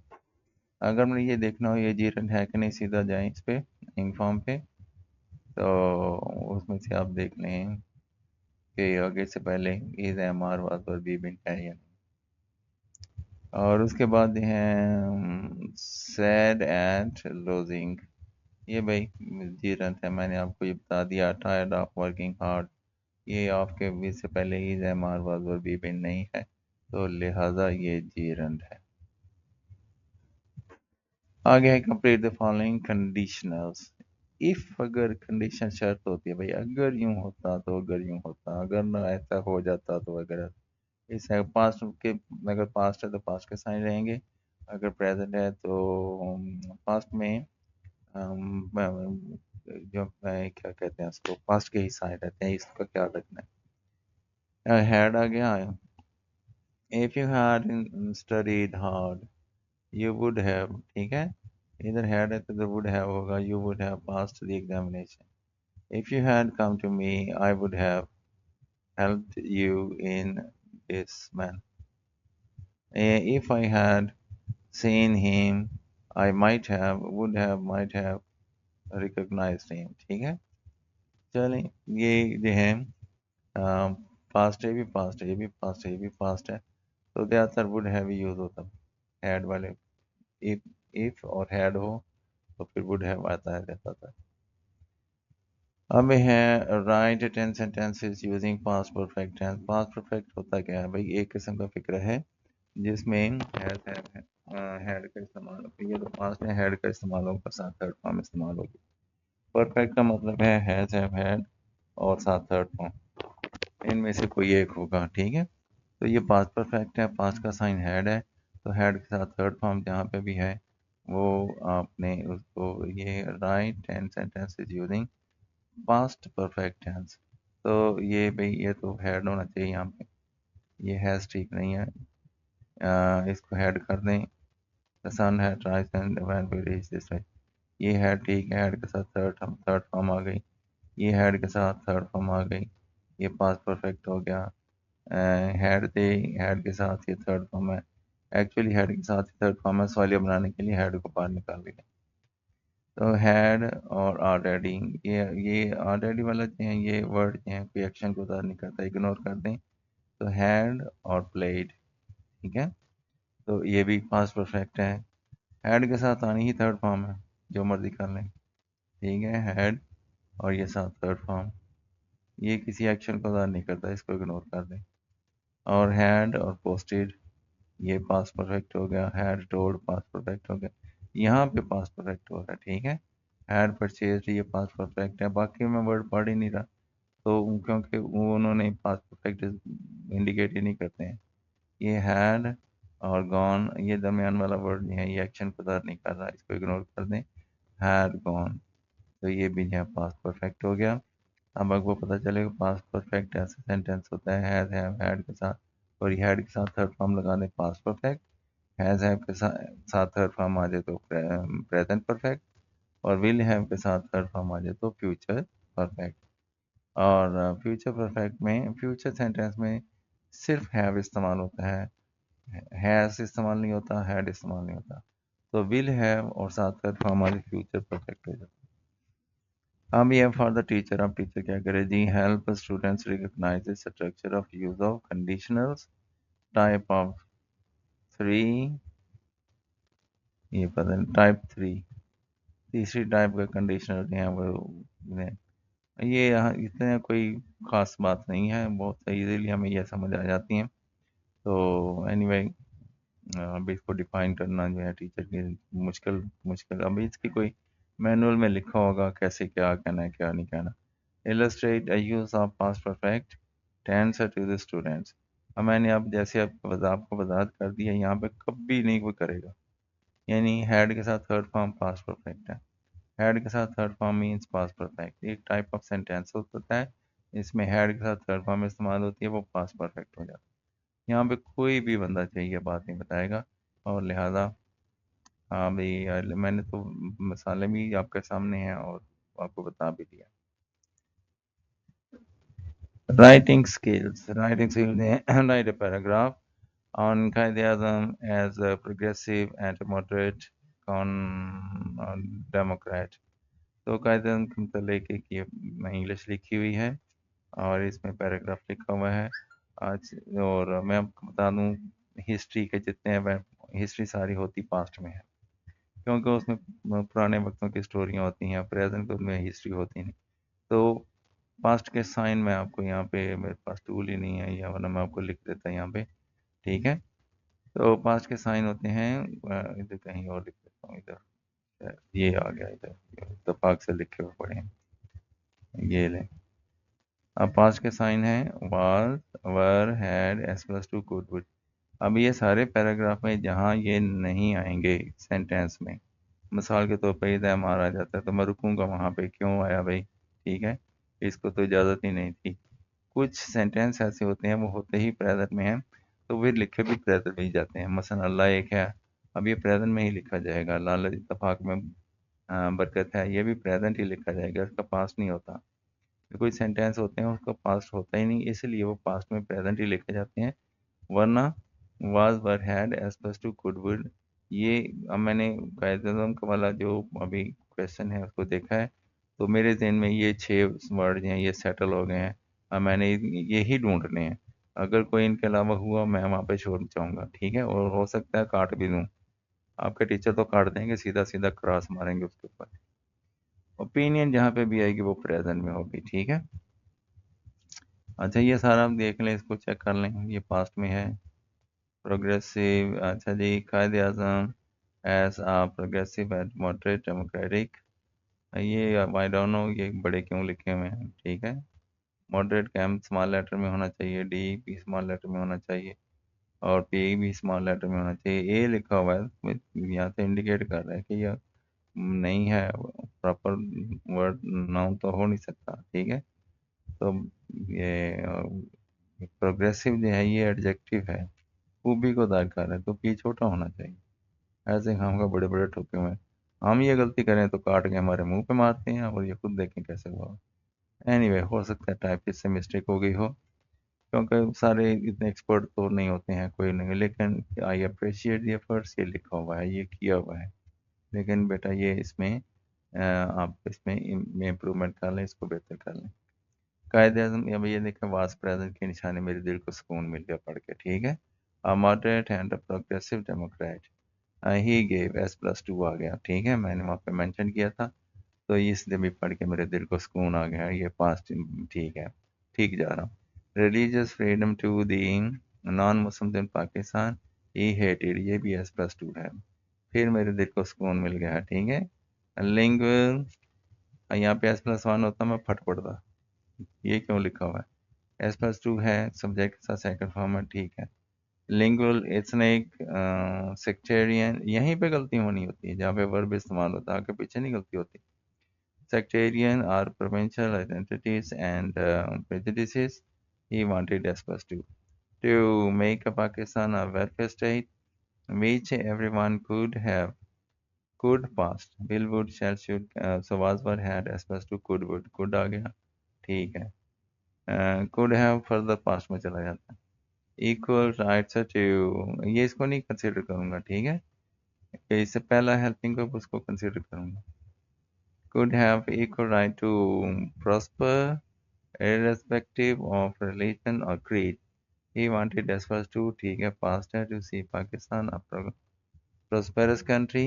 अगर मुझे ये देखना हो ये जीरन है कि नहीं, सीधा जाएं इस पे ing फॉर्म पे, तो उसमें से आप देख लें कि आगे से पहले is, am, are, was, were, be, been है या नहीं। और उसके बाद है सैड एट लूजिंग। ये भाई जीरन है, मैंने आपको ये बता दिया। टायर्ड ऑफ वर्किंग हार्ड, ये आपके भी से पहले is, am, are, was, were, be, been नहीं है, तो लिहाजा ये जीरन है। आगे है complete the following conditionals. If अगर कंडीशन शर्त होती है भाई, अगर यूं होता तो, अगर यूं होता, अगर ना ऐसा हो जाता तो, अगर इस पास्ट के, अगर पास्ट है तो पास्ट के साइन रहेंगे, अगर प्रेजेंट है तो पास्ट में जो क्या कहते हैं उसको, पास्ट के ही साइन रहते हैं, इसका ख्याल रखना है। हैड आ गया, if you had studied hard you would have, ठीक है, इधर हैड है तो इधर वुड हैव होगा, you would have passed the examination. If you had come to me I would have helped you in this man. If I had seen him, I might have, would have, might have recognized him. ठीक है, चलें, ये जो है past है, भी past है, ये भी पास्ट है, ये भी पास्ट है, तो ज़्यादातर वुड हैव यूज होता है हैड वाले। इफ और हैड हो तो फिर वुड हैव आता है ज़्यादातर। अब है write 10 sentences using past perfect tense. Past perfect होता क्या है भाई, एक किस्म का फिक्र है जिसमें हैड का इस्तेमाल होगा। ये तो पास्ट में हैड का इस्तेमाल होगा, साथ थर्ड फॉर्म इस्तेमाल होगी। परफेक्ट का मतलब है हैज, हैव, हैड और साथ थर्ड फॉर्म, इनमें से कोई एक होगा, ठीक है। तो ये पास्ट परफेक्ट है, पास्ट का साइन हैड है, तो हैड के साथ थर्ड फॉर्म जहाँ पे भी है वो आपने उसको, ये write 10 sentences using past perfect tense. तो ये भाई ये तो हेड होना चाहिए यहाँ पे, ये हैज़ ठीक नहीं है, इसको हेड कर दें। The sun had rise and when we reach this way, ये हैड ठीक है, हेड के साथ थर्ड फॉर्म आ गई, ये हेड के साथ थर्ड फॉर्म आ गई, ये पास्ट परफेक्ट हो गया। हैड थे, हेड के साथ ये थर्ड फॉर्म है, एक्चुअली हेड के साथ थर्ड फॉर्म है, सवालिया बनाने के लिए हेड को बाहर निकाल दिया। तो हैड और ऑलरेडी, ये ऑलरेडी वाला जो है, ये वर्ड जो है कोई एक्शन को उधार नहीं करता, इग्नोर कर दें। तो हैड और प्लेड, ठीक है, तो ये भी पास्ट परफेक्ट है, हैड के साथ आनी ही थर्ड फॉर्म है, जो मर्जी कर लें, ठीक है, हैड और ये साथ थर्ड फॉर्म, ये किसी एक्शन को उधार नहीं करता, इसको इग्नोर कर दें। और हैड और पोस्टेड, ये पास्ट परफेक्ट हो गया, हैड टोल्ड पास्ट परफेक्ट हो गया, यहाँ पे पास्ट परफेक्ट हो रहा है, ठीक है। हैड परचेज, ये पास्ट परफेक्ट है, बाकी मैं वर्ड पढ़ ही नहीं रहा, तो क्योंकि वो उन्होंने पास्ट परफेक्ट इंडिकेट ही नहीं करते हैं। ये हैड और गॉन, ये दरमियान वाला वर्ड जो है ये एक्शन को दर नहीं कर रहा, इसको इग्नोर कर दें, हैड गॉन, तो ये भी जो है पास्ट परफेक्ट हो गया। अब आपको पता चलेगा पास्ट परफेक्ट ऐसा सेंटेंस होता है हैज़, हैव, हैड के साथ, और ये हैड के साथ थर्ड फॉर्म लगा दें पास्ट परफेक्ट, हैज़, हैव के साथ थर्ड फॉर्म आ जाए तो प्रेजेंट परफेक्ट, और विल हैव के साथ थर्ड फॉर्म आ जाए तो फ्यूचर परफेक्ट। और फ्यूचर परफेक्ट में, फ्यूचर सेंटेंस में सिर्फ हैव इस्तेमाल होता है, हैज़ इस्तेमाल नहीं होता, हैड इस्तेमाल नहीं होता, तो विल हैव और साथ थर्ड फॉर्म आ जाए फ्यूचर परफेक्ट हो जाता है। अब ये फॉर द टीचर, अब टीचर क्या करे जी, help students recognize the structure of use of conditionals, type of 3, ये पता नहीं, टाइप 3, तीसरी टाइप का कंडीशनल जो है वो, ये यहाँ इतने कोई ख़ास बात नहीं है, बहुत ईजीली हमें यह समझ आ जाती हैं। तो एनीवे अभी इसको डिफाइन करना जो है टीचर की मुश्किल मुश्किल, अभी इसकी कोई मैनुअल में लिखा होगा कैसे क्या कहना है क्या नहीं कहना। Illustrate a use of past perfect tense to the students. अब मैंने अब जैसे आपको वजाहत कर दी है, यहाँ पे कभी नहीं कोई करेगा, यानी हैड के साथ थर्ड फॉर्म पास्ट परफेक्ट है, हैड के साथ third form means past perfect, एक टाइप ऑफ सेंटेंस होता है इसमें हैड के साथ थर्ड फॉर्म इस्तेमाल होती है, वो पास्ट परफेक्ट हो जाता है। यहाँ पे कोई भी बंदा चाहिए बात नहीं बताएगा, और लिहाजा हाँ भाई मैंने तो मसाले भी आपके सामने हैं और आपको बता भी दिया। Writing skills, writing skills right a paragraph on Quaidism as a progressive and moderate democrat। तो कायदम के मतलब एक ये इंग्लिश लिखी हुई है और इसमें पैराग्राफ लिखा हुआ है आज। और मैं आपको बता दूं हिस्ट्री के जितने हिस्ट्री सारी होती पास्ट में है, क्योंकि उसमें पुराने वक्तों की स्टोरियाँ होती हैं, प्रेजेंट में हिस्ट्री होती नहीं। तो पास्ट के साइन में आपको यहाँ पे, मेरे पास टूल ही नहीं है, या वरना मैं आपको लिख देता यहाँ पे, ठीक है। तो पास्ट के साइन होते हैं, इधर कहीं और लिख देता हूँ, इधर ये आ गया इधर, इत्तेफाक से लिखे हुए पड़े हैं, ये ले। अब पास के साइन है, was, were, had, S plus to, could, would. अब ये सारे पैराग्राफ में जहाँ ये नहीं आएंगे सेंटेंस में, मिसाल के तौर पर इधर मारा जाता है तो मैं रुकूंगा वहाँ पे, क्यों आया भाई, ठीक है, इसको तो इजाज़त ही नहीं थी। कुछ सेंटेंस ऐसे होते हैं वो होते ही प्रेजेंट में हैं, तो वे लिखे भी प्रेजेंट में ही जाते हैं। मसलन अल्लाह एक है, अब ये प्रेजेंट में ही लिखा जाएगा। लाल इत्तफाक में बरकत है, ये भी प्रेजेंट ही लिखा जाएगा, इसका पास्ट नहीं होता। कोई सेंटेंस होते हैं उसका पास्ट होता ही नहीं, इसलिए वो पास्ट में प्रेजेंट ही लिखे जाते हैं। वरना was, were, had, has plus to, could, would, ये अब मैंने कायदे का वाला जो अभी क्वेश्चन है उसको देखा है, तो मेरे जहन में ये 6 वर्ड हैं, ये सेटल हो गए हैं। अब मैंने ये ही ढूंढने हैं, अगर कोई इनके अलावा हुआ मैं वहाँ पे छोड़ जाऊँगा, ठीक है, और हो सकता है काट भी दूँ। आपके टीचर तो काट देंगे, सीधा सीधा क्रॉस मारेंगे उसके ऊपर। ओपिनियन जहाँ पे भी आएगी वो प्रेजेंट में होगी, ठीक है। अच्छा, ये सारा आप देख लें, इसको चेक कर लें, ये पास्ट में है। प्रोग्रेसिव, अच्छा जी, Quaid Azam as a progressive and moderate democratic, ये आई डोंट नो ये बड़े क्यों लिखे हुए हैं, ठीक है। मॉडरेट का एम स्मॉल लेटर में होना चाहिए, डी भी स्मॉल लेटर में होना चाहिए, और पी भी स्मॉल लेटर में होना चाहिए। ए लिखा हुआ है, यहाँ से इंडिकेट कर रहा है कि यह नहीं है, प्रॉपर वर्ड नाउन तो हो नहीं सकता, ठीक है। तो ये प्रोग्रेसिव जो है ये एडजेक्टिव है, खूबी को दरकार है, तो पी छोटा होना चाहिए। ऐसे हम का बड़े बड़े ठोके हुए हैं। हम ये गलती करें तो काट के हमारे मुंह पे मारते हैं, और ये खुद देखें कैसे हुआ। एनीवे, हो सकता है टाइपिस्ट से मिस्टेक हो गई हो, क्योंकि सारे इतने एक्सपर्ट तो नहीं होते हैं, कोई नहीं, लेकिन आई अप्रिशिएट ये फर्स्ट, ये लिखा हुआ है, ये किया हुआ है। लेकिन बेटा ये इसमें आप इसमें इम्प्रूवमेंट कर लें, इसको बेहतर कर लें। कायदे आज़म, अब ये देखें, वास प्रेजेंट की निशानी, मेरे दिल को सुकून मिल गया पढ़ के, ठीक है। A moderate and a progressive democrat, he gave us plus two आ गया, ठीक है, मैंने वहाँ पे मेंशन किया था, तो इसलिए भी पढ़ के मेरे दिल को सुकून आ गया, ये पास्ट ठीक है, ठीक जा रहा हूँ। Religious freedom to the non Muslim in Pakistan, he hated, ये भी एस प्लस टू है, फिर मेरे दिल को सुकून मिल गया, ठीक है। लिंगुअल, यहाँ पे एस प्लस वन होता मैं फट पड़ता, ये क्यों लिखा हुआ है, एस प्लस टू है, सब्जेक्ट के साथ सेकंड फॉर्म है, ठीक है। लिंगुअल, एथनिक, सेक्टेरियन, यहीं पे गलती होनी होती है जहाँ पे वर्ब इस्तेमाल होता है, आगे पीछे नहीं गलती होती। Sectarian or provincial identities and prejudices, he wanted S plus 2 to make a Pakistan a welfare state which everyone could past, will, would, shall, should, so was, were, had, S plus 2, could आ गया, ठीक है। could have further past में चला जाता है। Equal rights to, ये इसको नहीं कंसिडर करूंगा, ठीक है, कि इससे पहला हेल्पिंग वर्ब उसको कंसिडर करूंगा। could have equal right to prosper irrespective of religion or creed, he wanted as first to, ठीक है, past है, to see Pakistan a prosperous country,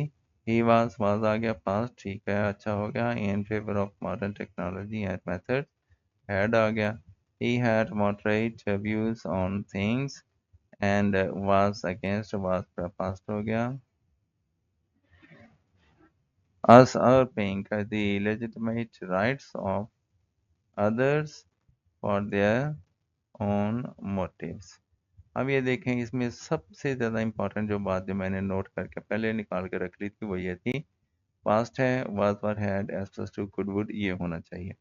he was आ गया past, ठीक है, अच्छा हो गया, in favor of modern technology and methods, had आ गया, he had moderate views on things and was against, was past हो गया। Us are paying the legitimate rights of others for their own motives। अब ये देखें, इसमें सबसे ज़्यादा important जो बात जो मैंने नोट करके पहले निकाल के रख ली थी वो ये थी, पास्ट है, was, were, had, has plus to, could, would, ये होना चाहिए।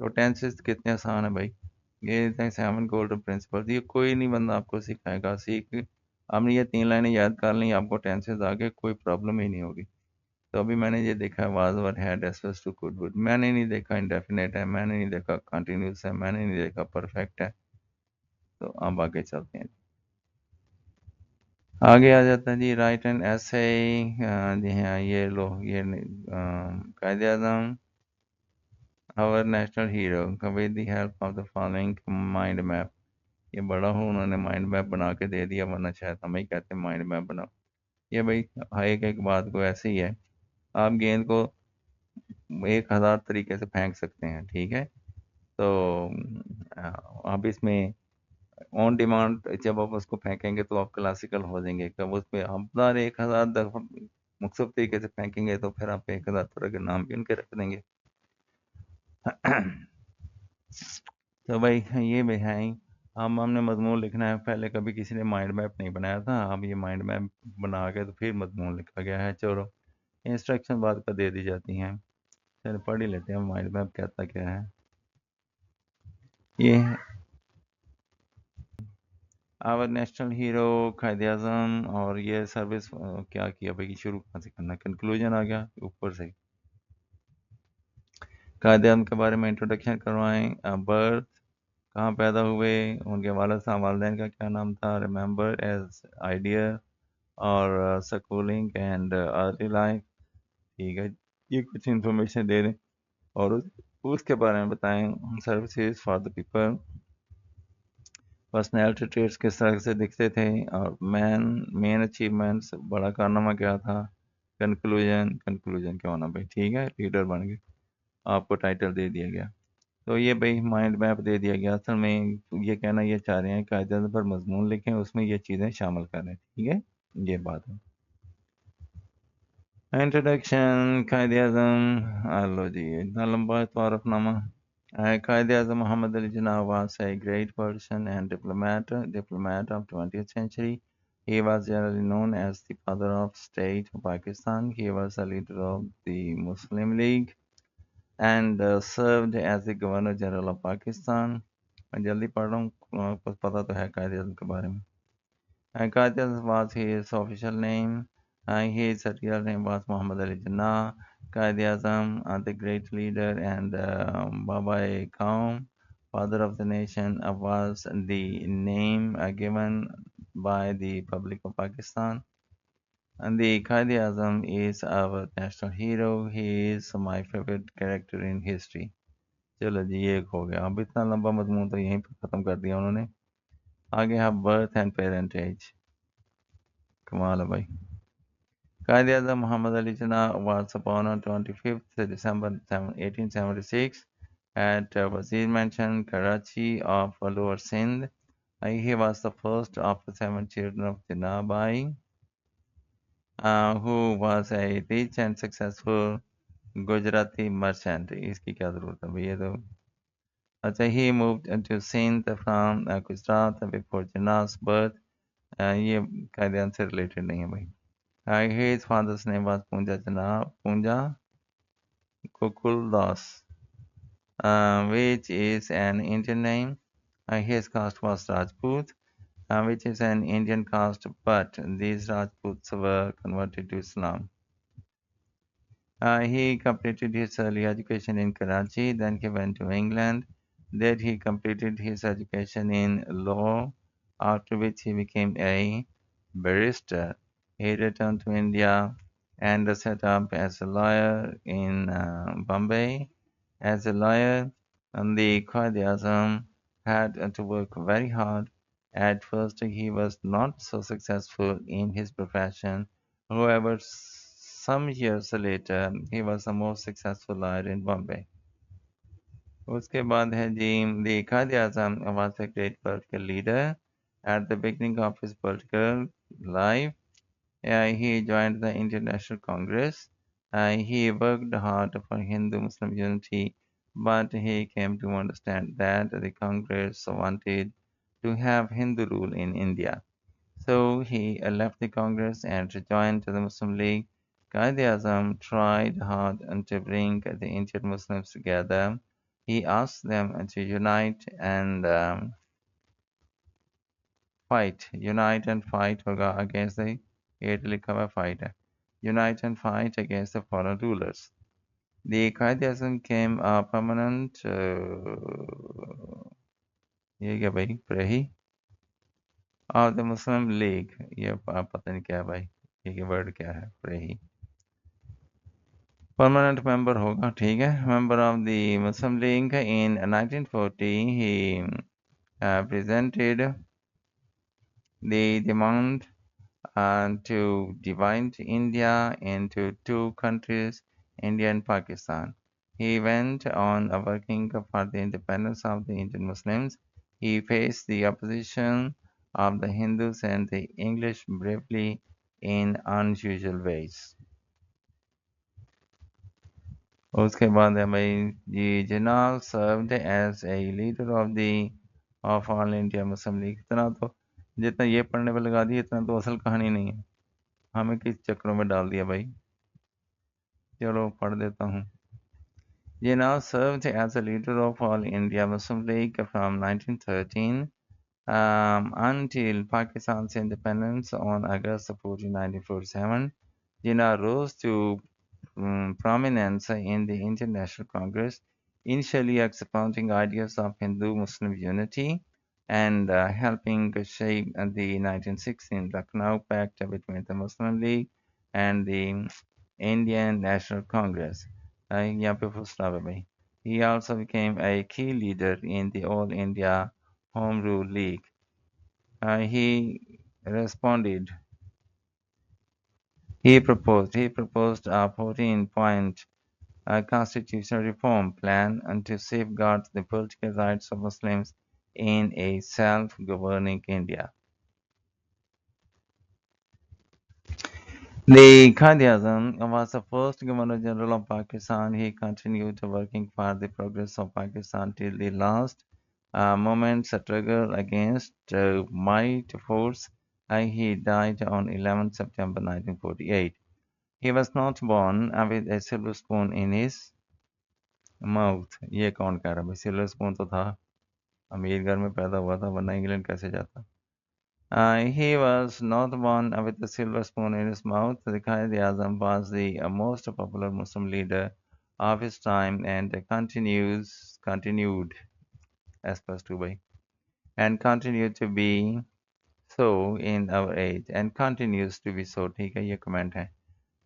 तो टेंसेस कितने आसान है भाई, ये 7 गोल्डन प्रिंसिपल, ये कोई नहीं बंदा आपको सिखाएगा, आपने ये 3 लाइनें याद कर ली, आपको टेंसेस आगे कोई प्रॉब्लम ही नहीं होगी। तो अभी मैंने ये देखा was, were, had, has plus to, could, would, मैंने नहीं देखा इंडेफिनेट है, मैंने नहीं देखा कंटिन्यूस है, मैंने नहीं देखा परफेक्ट है। तो अब आगे चलते हैं, आगे आ जाता है जी, राइट एंड ऐसे जी हाँ, ये लो, ये Quaid Azam, our national hero, with the help of the following mind map, ये बड़ा हो उन्होंने माइंड मैप बना के दे दिया, वरना शायद हमें ही कहते हैं माइंड मैप बनाओ। ये भाई एक एक बात को ऐसे ही है, आप गेंद को 1000 तरीके से फेंक सकते हैं, ठीक है, तो आप इसमें ऑन डिमांड जब आप उसको फेंकेंगे तो आप क्लासिकल हो जाएंगे, कब उस पर हजार 1000 दफा मुख्तलिफ तरीके से फेंकेंगे तो फिर आप 1000 तरह के नाम भी उनके रख देंगे। तो भाई ये भी है। अब हमने मजमून लिखना है। पहले कभी किसी ने माइंड मैप नहीं बनाया था, अब ये माइंड मैप बना के तो फिर मजमून लिखा गया है। चलो इंस्ट्रक्शन बाद का दे दी जाती हैं, चलो पढ़ ही लेते हैं माइंड मैप कहता क्या है। ये आवर नेशनल हीरो कायद आज़म, और ये सर्विस क्या किया भाई, शुरू कहाँ से करना, कंक्लूजन आ गया ऊपर से। कायद आज़म के बारे में इंट्रोडक्शन करवाएं, बर्थ, कहाँ पैदा हुए, उनके वालिद साहब वालदैन का क्या नाम था, रिमेंबर एज आइडिया, और स्कूलिंग एंड अर्ली लाइफ। ठीक है, ये कुछ इंफॉर्मेशन दे दें और उसके बारे में बताएं। Services for the people, personality traits किस तरह से दिखते थे, और मेन अचीवमेंट्स, बड़ा कारनामा क्या था। कंक्लूजन क्या होना भाई, ठीक है, लीडर बन गए, आपको टाइटल दे दिया गया। तो ये भाई माइंड मैप दे दिया गया। असल में ये कहना ये चाह रहे हैं कायदे पर मजमून लिखें, उसमें ये चीज़ें शामिल करें, ठीक है, ये बात है। इंट्रोडक्शन, कायदे आज़म, लो जी इतना लंबा तारफनामा। कायदे आज़म Mohammad Ali Jinnah was a great person and diplomat of 20th century. He was generally known as the father of state of Pakistan. He was a leader of the Muslim League and served as the Governor General of Pakistan. मैं जल्दी पढ़ रहा हूँ, कुछ पता तो है कायदे आज़म के बारे में। कायद आज़म was his official name. His real name was Muhammad Ali Jinnah. Qaid Azam, the great leader and Baba-e-Qaum, father of the nation, was the name given by the Republic of Pakistan. And the Qaid Azam is our national hero. He is my favorite character in history. चलो जी ये एक हो गया। अब इतना लंबा मजमून तो यहीं पर ख़त्म कर दिया उन्होंने। आगे है बर्थ एंड पेरेंटेज। कमाल है भाई। Qaid-e-Azam Muhammad Ali Jinnah was born on 25th December 1876 at Wazir Mansion, Karachi of Lower Sindh. He was the first of the 7 children of Jinnah Bai, who was a rich and successful Gujarati merchant. इसकी क्या ज़रूरत है भैया तो। अच्छा, he moved to Sindh from Gujarat before Jinnah's birth. ये कायदे से रिलेटेड नहीं है भाई। His father's name was Punja Jinnah, Punja Gokuldas, which is an Indian name. His caste was Rajput, which is an Indian caste, but these Rajputs were converted to Islam. He completed his early education in Karachi, then he went to England. There he completed his education in law, after which he became a barrister. He returned to India and set up as a lawyer in Bombay. As a lawyer, the Quaid-e-Azam had to work very hard. At first, he was not so successful in his profession. However, some years later, he was the most successful lawyer in Bombay. उसके बाद है जी, the Quaid-e-Azam was a great political leader. At the beginning of his political life, he joined the Indian National Congress. He worked hard for Hindu-Muslim unity, but he came to understand that the Congress wanted to have Hindu rule in India. So he left the Congress and joined the Muslim League. Qaid-e-Azam tried hard to bring the Indian Muslims together. He asked them to unite and fight होगा against the eight लिखा हुआ fight है, unite and fight against the foreign rulers. The Qaid-e-Azam became a permanent ये क्या भाई प्रही of the Muslim League, ये पता नहीं क्या है भाई, ये वर्ड क्या है प्रही, permanent member होगा, ठीक है, member of the Muslim League. In 1940 he presented the demand to divide India into two countries, India and Pakistan. He went on working for the independence of the Indian Muslims. He faced the opposition of the Hindus and the English bravely in unusual ways. उसके बाद है भाई जी, Jinnah served as a leader of all India Muslim League. इतना तो जितना ये पढ़ने पर लगा दिया इतना तो असल कहानी नहीं है, हमें किस चक्रों में डाल दिया भाई। चलो पढ़ देता हूँ। जिनाल served as a leader of All India Muslim League from 1913 until Pakistan's independence on August 14, 1947. Jinnah rose to prominence in the International Congress, initially expounding ideas of Hindu-Muslim unity and helping shape the 1916 Lucknow Pact between the Muslim League and the Indian National Congress. यहाँ पे full stop है भाई. He also became a key leader in the All India Home Rule League. He responded. He proposed a 14-point constitutional reform plan and to safeguard the political rights of Muslims in a self-governing India. The Quaid-e-Azam was the first Governor-General of Pakistan. He continued working for the progress of Pakistan till the last moment's struggle against might force. He died on 11 September 1948. He was not born with a silver spoon in his mouth. ये कौन कह रहा है भाई? Silver spoon तो था, अमीर घर में पैदा हुआ था, वरना इंग्लैंड कैसे जाता? He was not born with a silver spoon in his mouth. The Quaid-e-Azam was the most popular Muslim leader of his time and continued as plus 2 by and continued to be so in our age and continues to be so. ठीक है, ये comment है.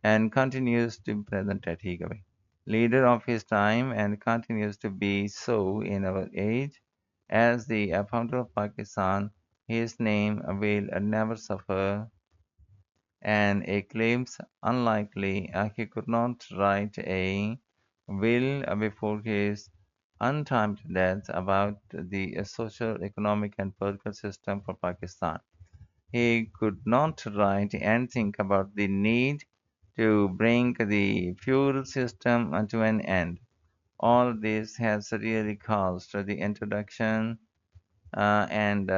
And continues to be present है, ठीक है भाई. Leader of his time and continues to be so in our age. As the founder of Pakistan, his name will never suffer and a claims unlikely he could not write a will before his untimed death about the social, economic and political system for Pakistan. He could not write anything about the need to bring the feudal system to an end. All this has really caused the introduction and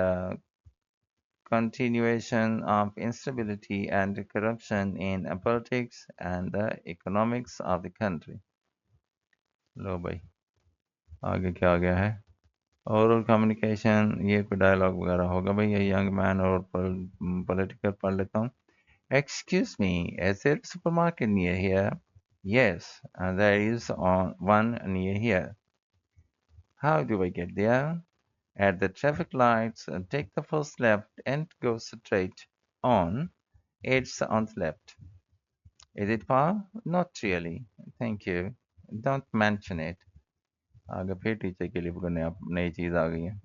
continuation of instability and corruption in politics and the economics of the country. लो भाई, आगे क्या आ गया है? Oral communication, ये कोई dialogue वगैरह होगा भाई, ये यंग मैन और पॉलिटिकल पढ़ लेता हूँ. Excuse me, is there a supermarket near here? Yes, there is one near here. How do I get there? At the traffic lights, take the first left and go straight on. It's on the left. Is it far? Not really. Thank you. Don't mention it. आगे फिर teacher के लिए कोई नई चीज़ आ गई है.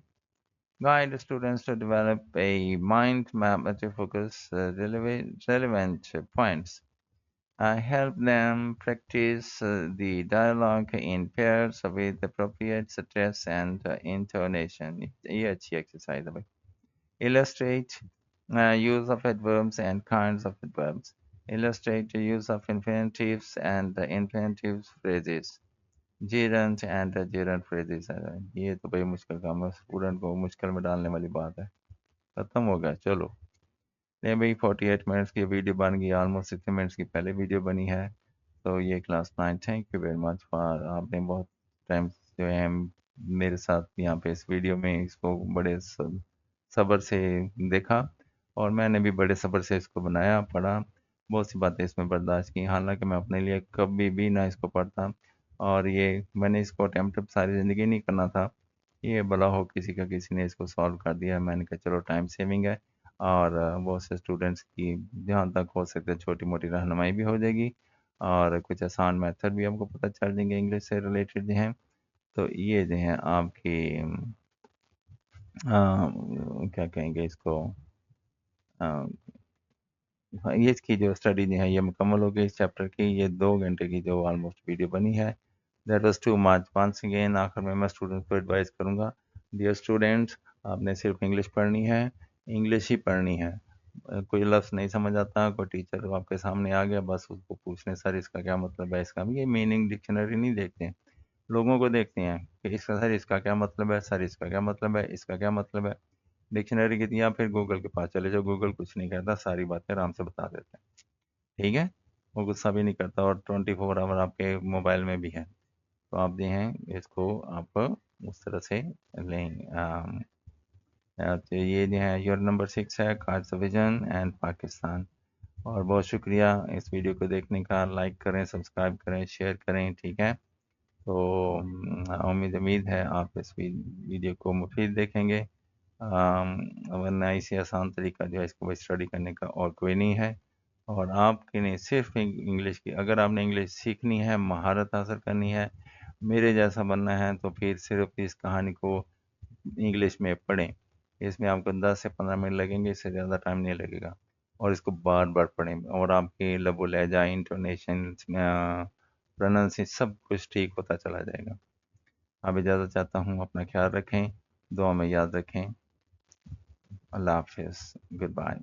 Guide students to develop a mind map to focus relevant points. Help them practice the dialogue in pairs with appropriate stress and intonation. ये अच्छी exercise है भाई. Illustrate use of adverbs and kinds of adverbs. Illustrate the use of infinitives and infinitive phrases. Gerund and gerund phrases. ये तो भाई मुश्किल काम है, स्टूडेंट को मुश्किल में डालने वाली बात है. खत्म हो गया, चलो. नहीं भाई, 48 मिनट्स की वीडियो बन गई, ऑलमोस्ट 60 मिनट्स की पहले वीडियो बनी है. तो ये class 9. Thank you very much for, आपने बहुत टाइम जो है मेरे साथ यहाँ पे इस वीडियो में इसको बड़े सब्र से देखा और मैंने भी बड़े सब्र से इसको बनाया, पढ़ा, बहुत सी बातें इसमें बर्दाश्त की. हालांकि मैं अपने लिए कभी भी ना इसको पढ़ता और ये मैंने इसको अटैम्प्ट सारी ज़िंदगी नहीं करना था. ये भला हो किसी का, किसी ने इसको सॉल्व कर दिया, मैंने कहा चलो टाइम सेविंग है और बहुत से स्टूडेंट्स की जहाँ तक हो सकता है छोटी मोटी रहनुमाई भी हो जाएगी और कुछ आसान मेथड भी आपको पता चल जाएंगे इंग्लिश से रिलेटेड जो हैं. तो ये जो हैं आपकी क्या कहेंगे इसको, ये इसकी जो स्टडी जो है ये मुकम्मल हो गई इस चैप्टर की. ये 2 घंटे की जो ऑलमोस्ट वीडियो बनी है, that was too much. Once again आखिर में मैं स्टूडेंट्स को एडवाइस करूँगा, डियर स्टूडेंट्स, आपने सिर्फ इंग्लिश पढ़नी है, इंग्लिश ही पढ़नी है. कोई लफ्ज़ नहीं समझ आता, कोई टीचर आपके सामने आ गया, बस उसको पूछने सर इसका क्या मतलब है, इसका ये मीनिंग डिक्शनरी नहीं देखते हैं, लोगों को देखते हैं कि इसका सर इसका क्या मतलब है, सर इसका क्या मतलब है, इसका क्या मतलब है। डिक्शनरी की या फिर गूगल के पास चले जाओ, गूगल कुछ नहीं कहता, सारी बातें आराम से बता देते हैं। ठीक है, वो गुस्सा भी नहीं करता और 24 आवर आपके मोबाइल में भी है। तो आप जो हैं इसको आप उस तरह से लें। तो ये जो है योर नंबर 6 है, कार्ड्स विजन एंड पाकिस्तान। और बहुत शुक्रिया इस वीडियो को देखने का। लाइक करें, सब्सक्राइब करें, शेयर करें। ठीक है, तो उम्मीद उम्मीद है आप इस वीडियो को मुफीद देखेंगे। वरना इसी आसान तरीका जो है इसको स्टडी करने का और कोई नहीं है। और आपके नहीं सिर्फ इंग्लिश की, अगर आपने इंग्लिश सीखनी है, महारत हासिल करनी है, मेरे जैसा बनना है, तो फिर सिर्फ इस कहानी को इंग्लिश में पढ़ें। इसमें आपको 10 से 15 मिनट लगेंगे, इससे ज़्यादा टाइम नहीं लगेगा। और इसको बार बार पढ़ें और आपके लबो लहजा, इंटोनेशन, प्रोनाउंसिएशन सब कुछ ठीक होता चला जाएगा। अब इजाज़त चाहता हूँ, अपना ख्याल रखें, दुआ में याद रखें। अल्लाह हाफिज़, गुड बाय।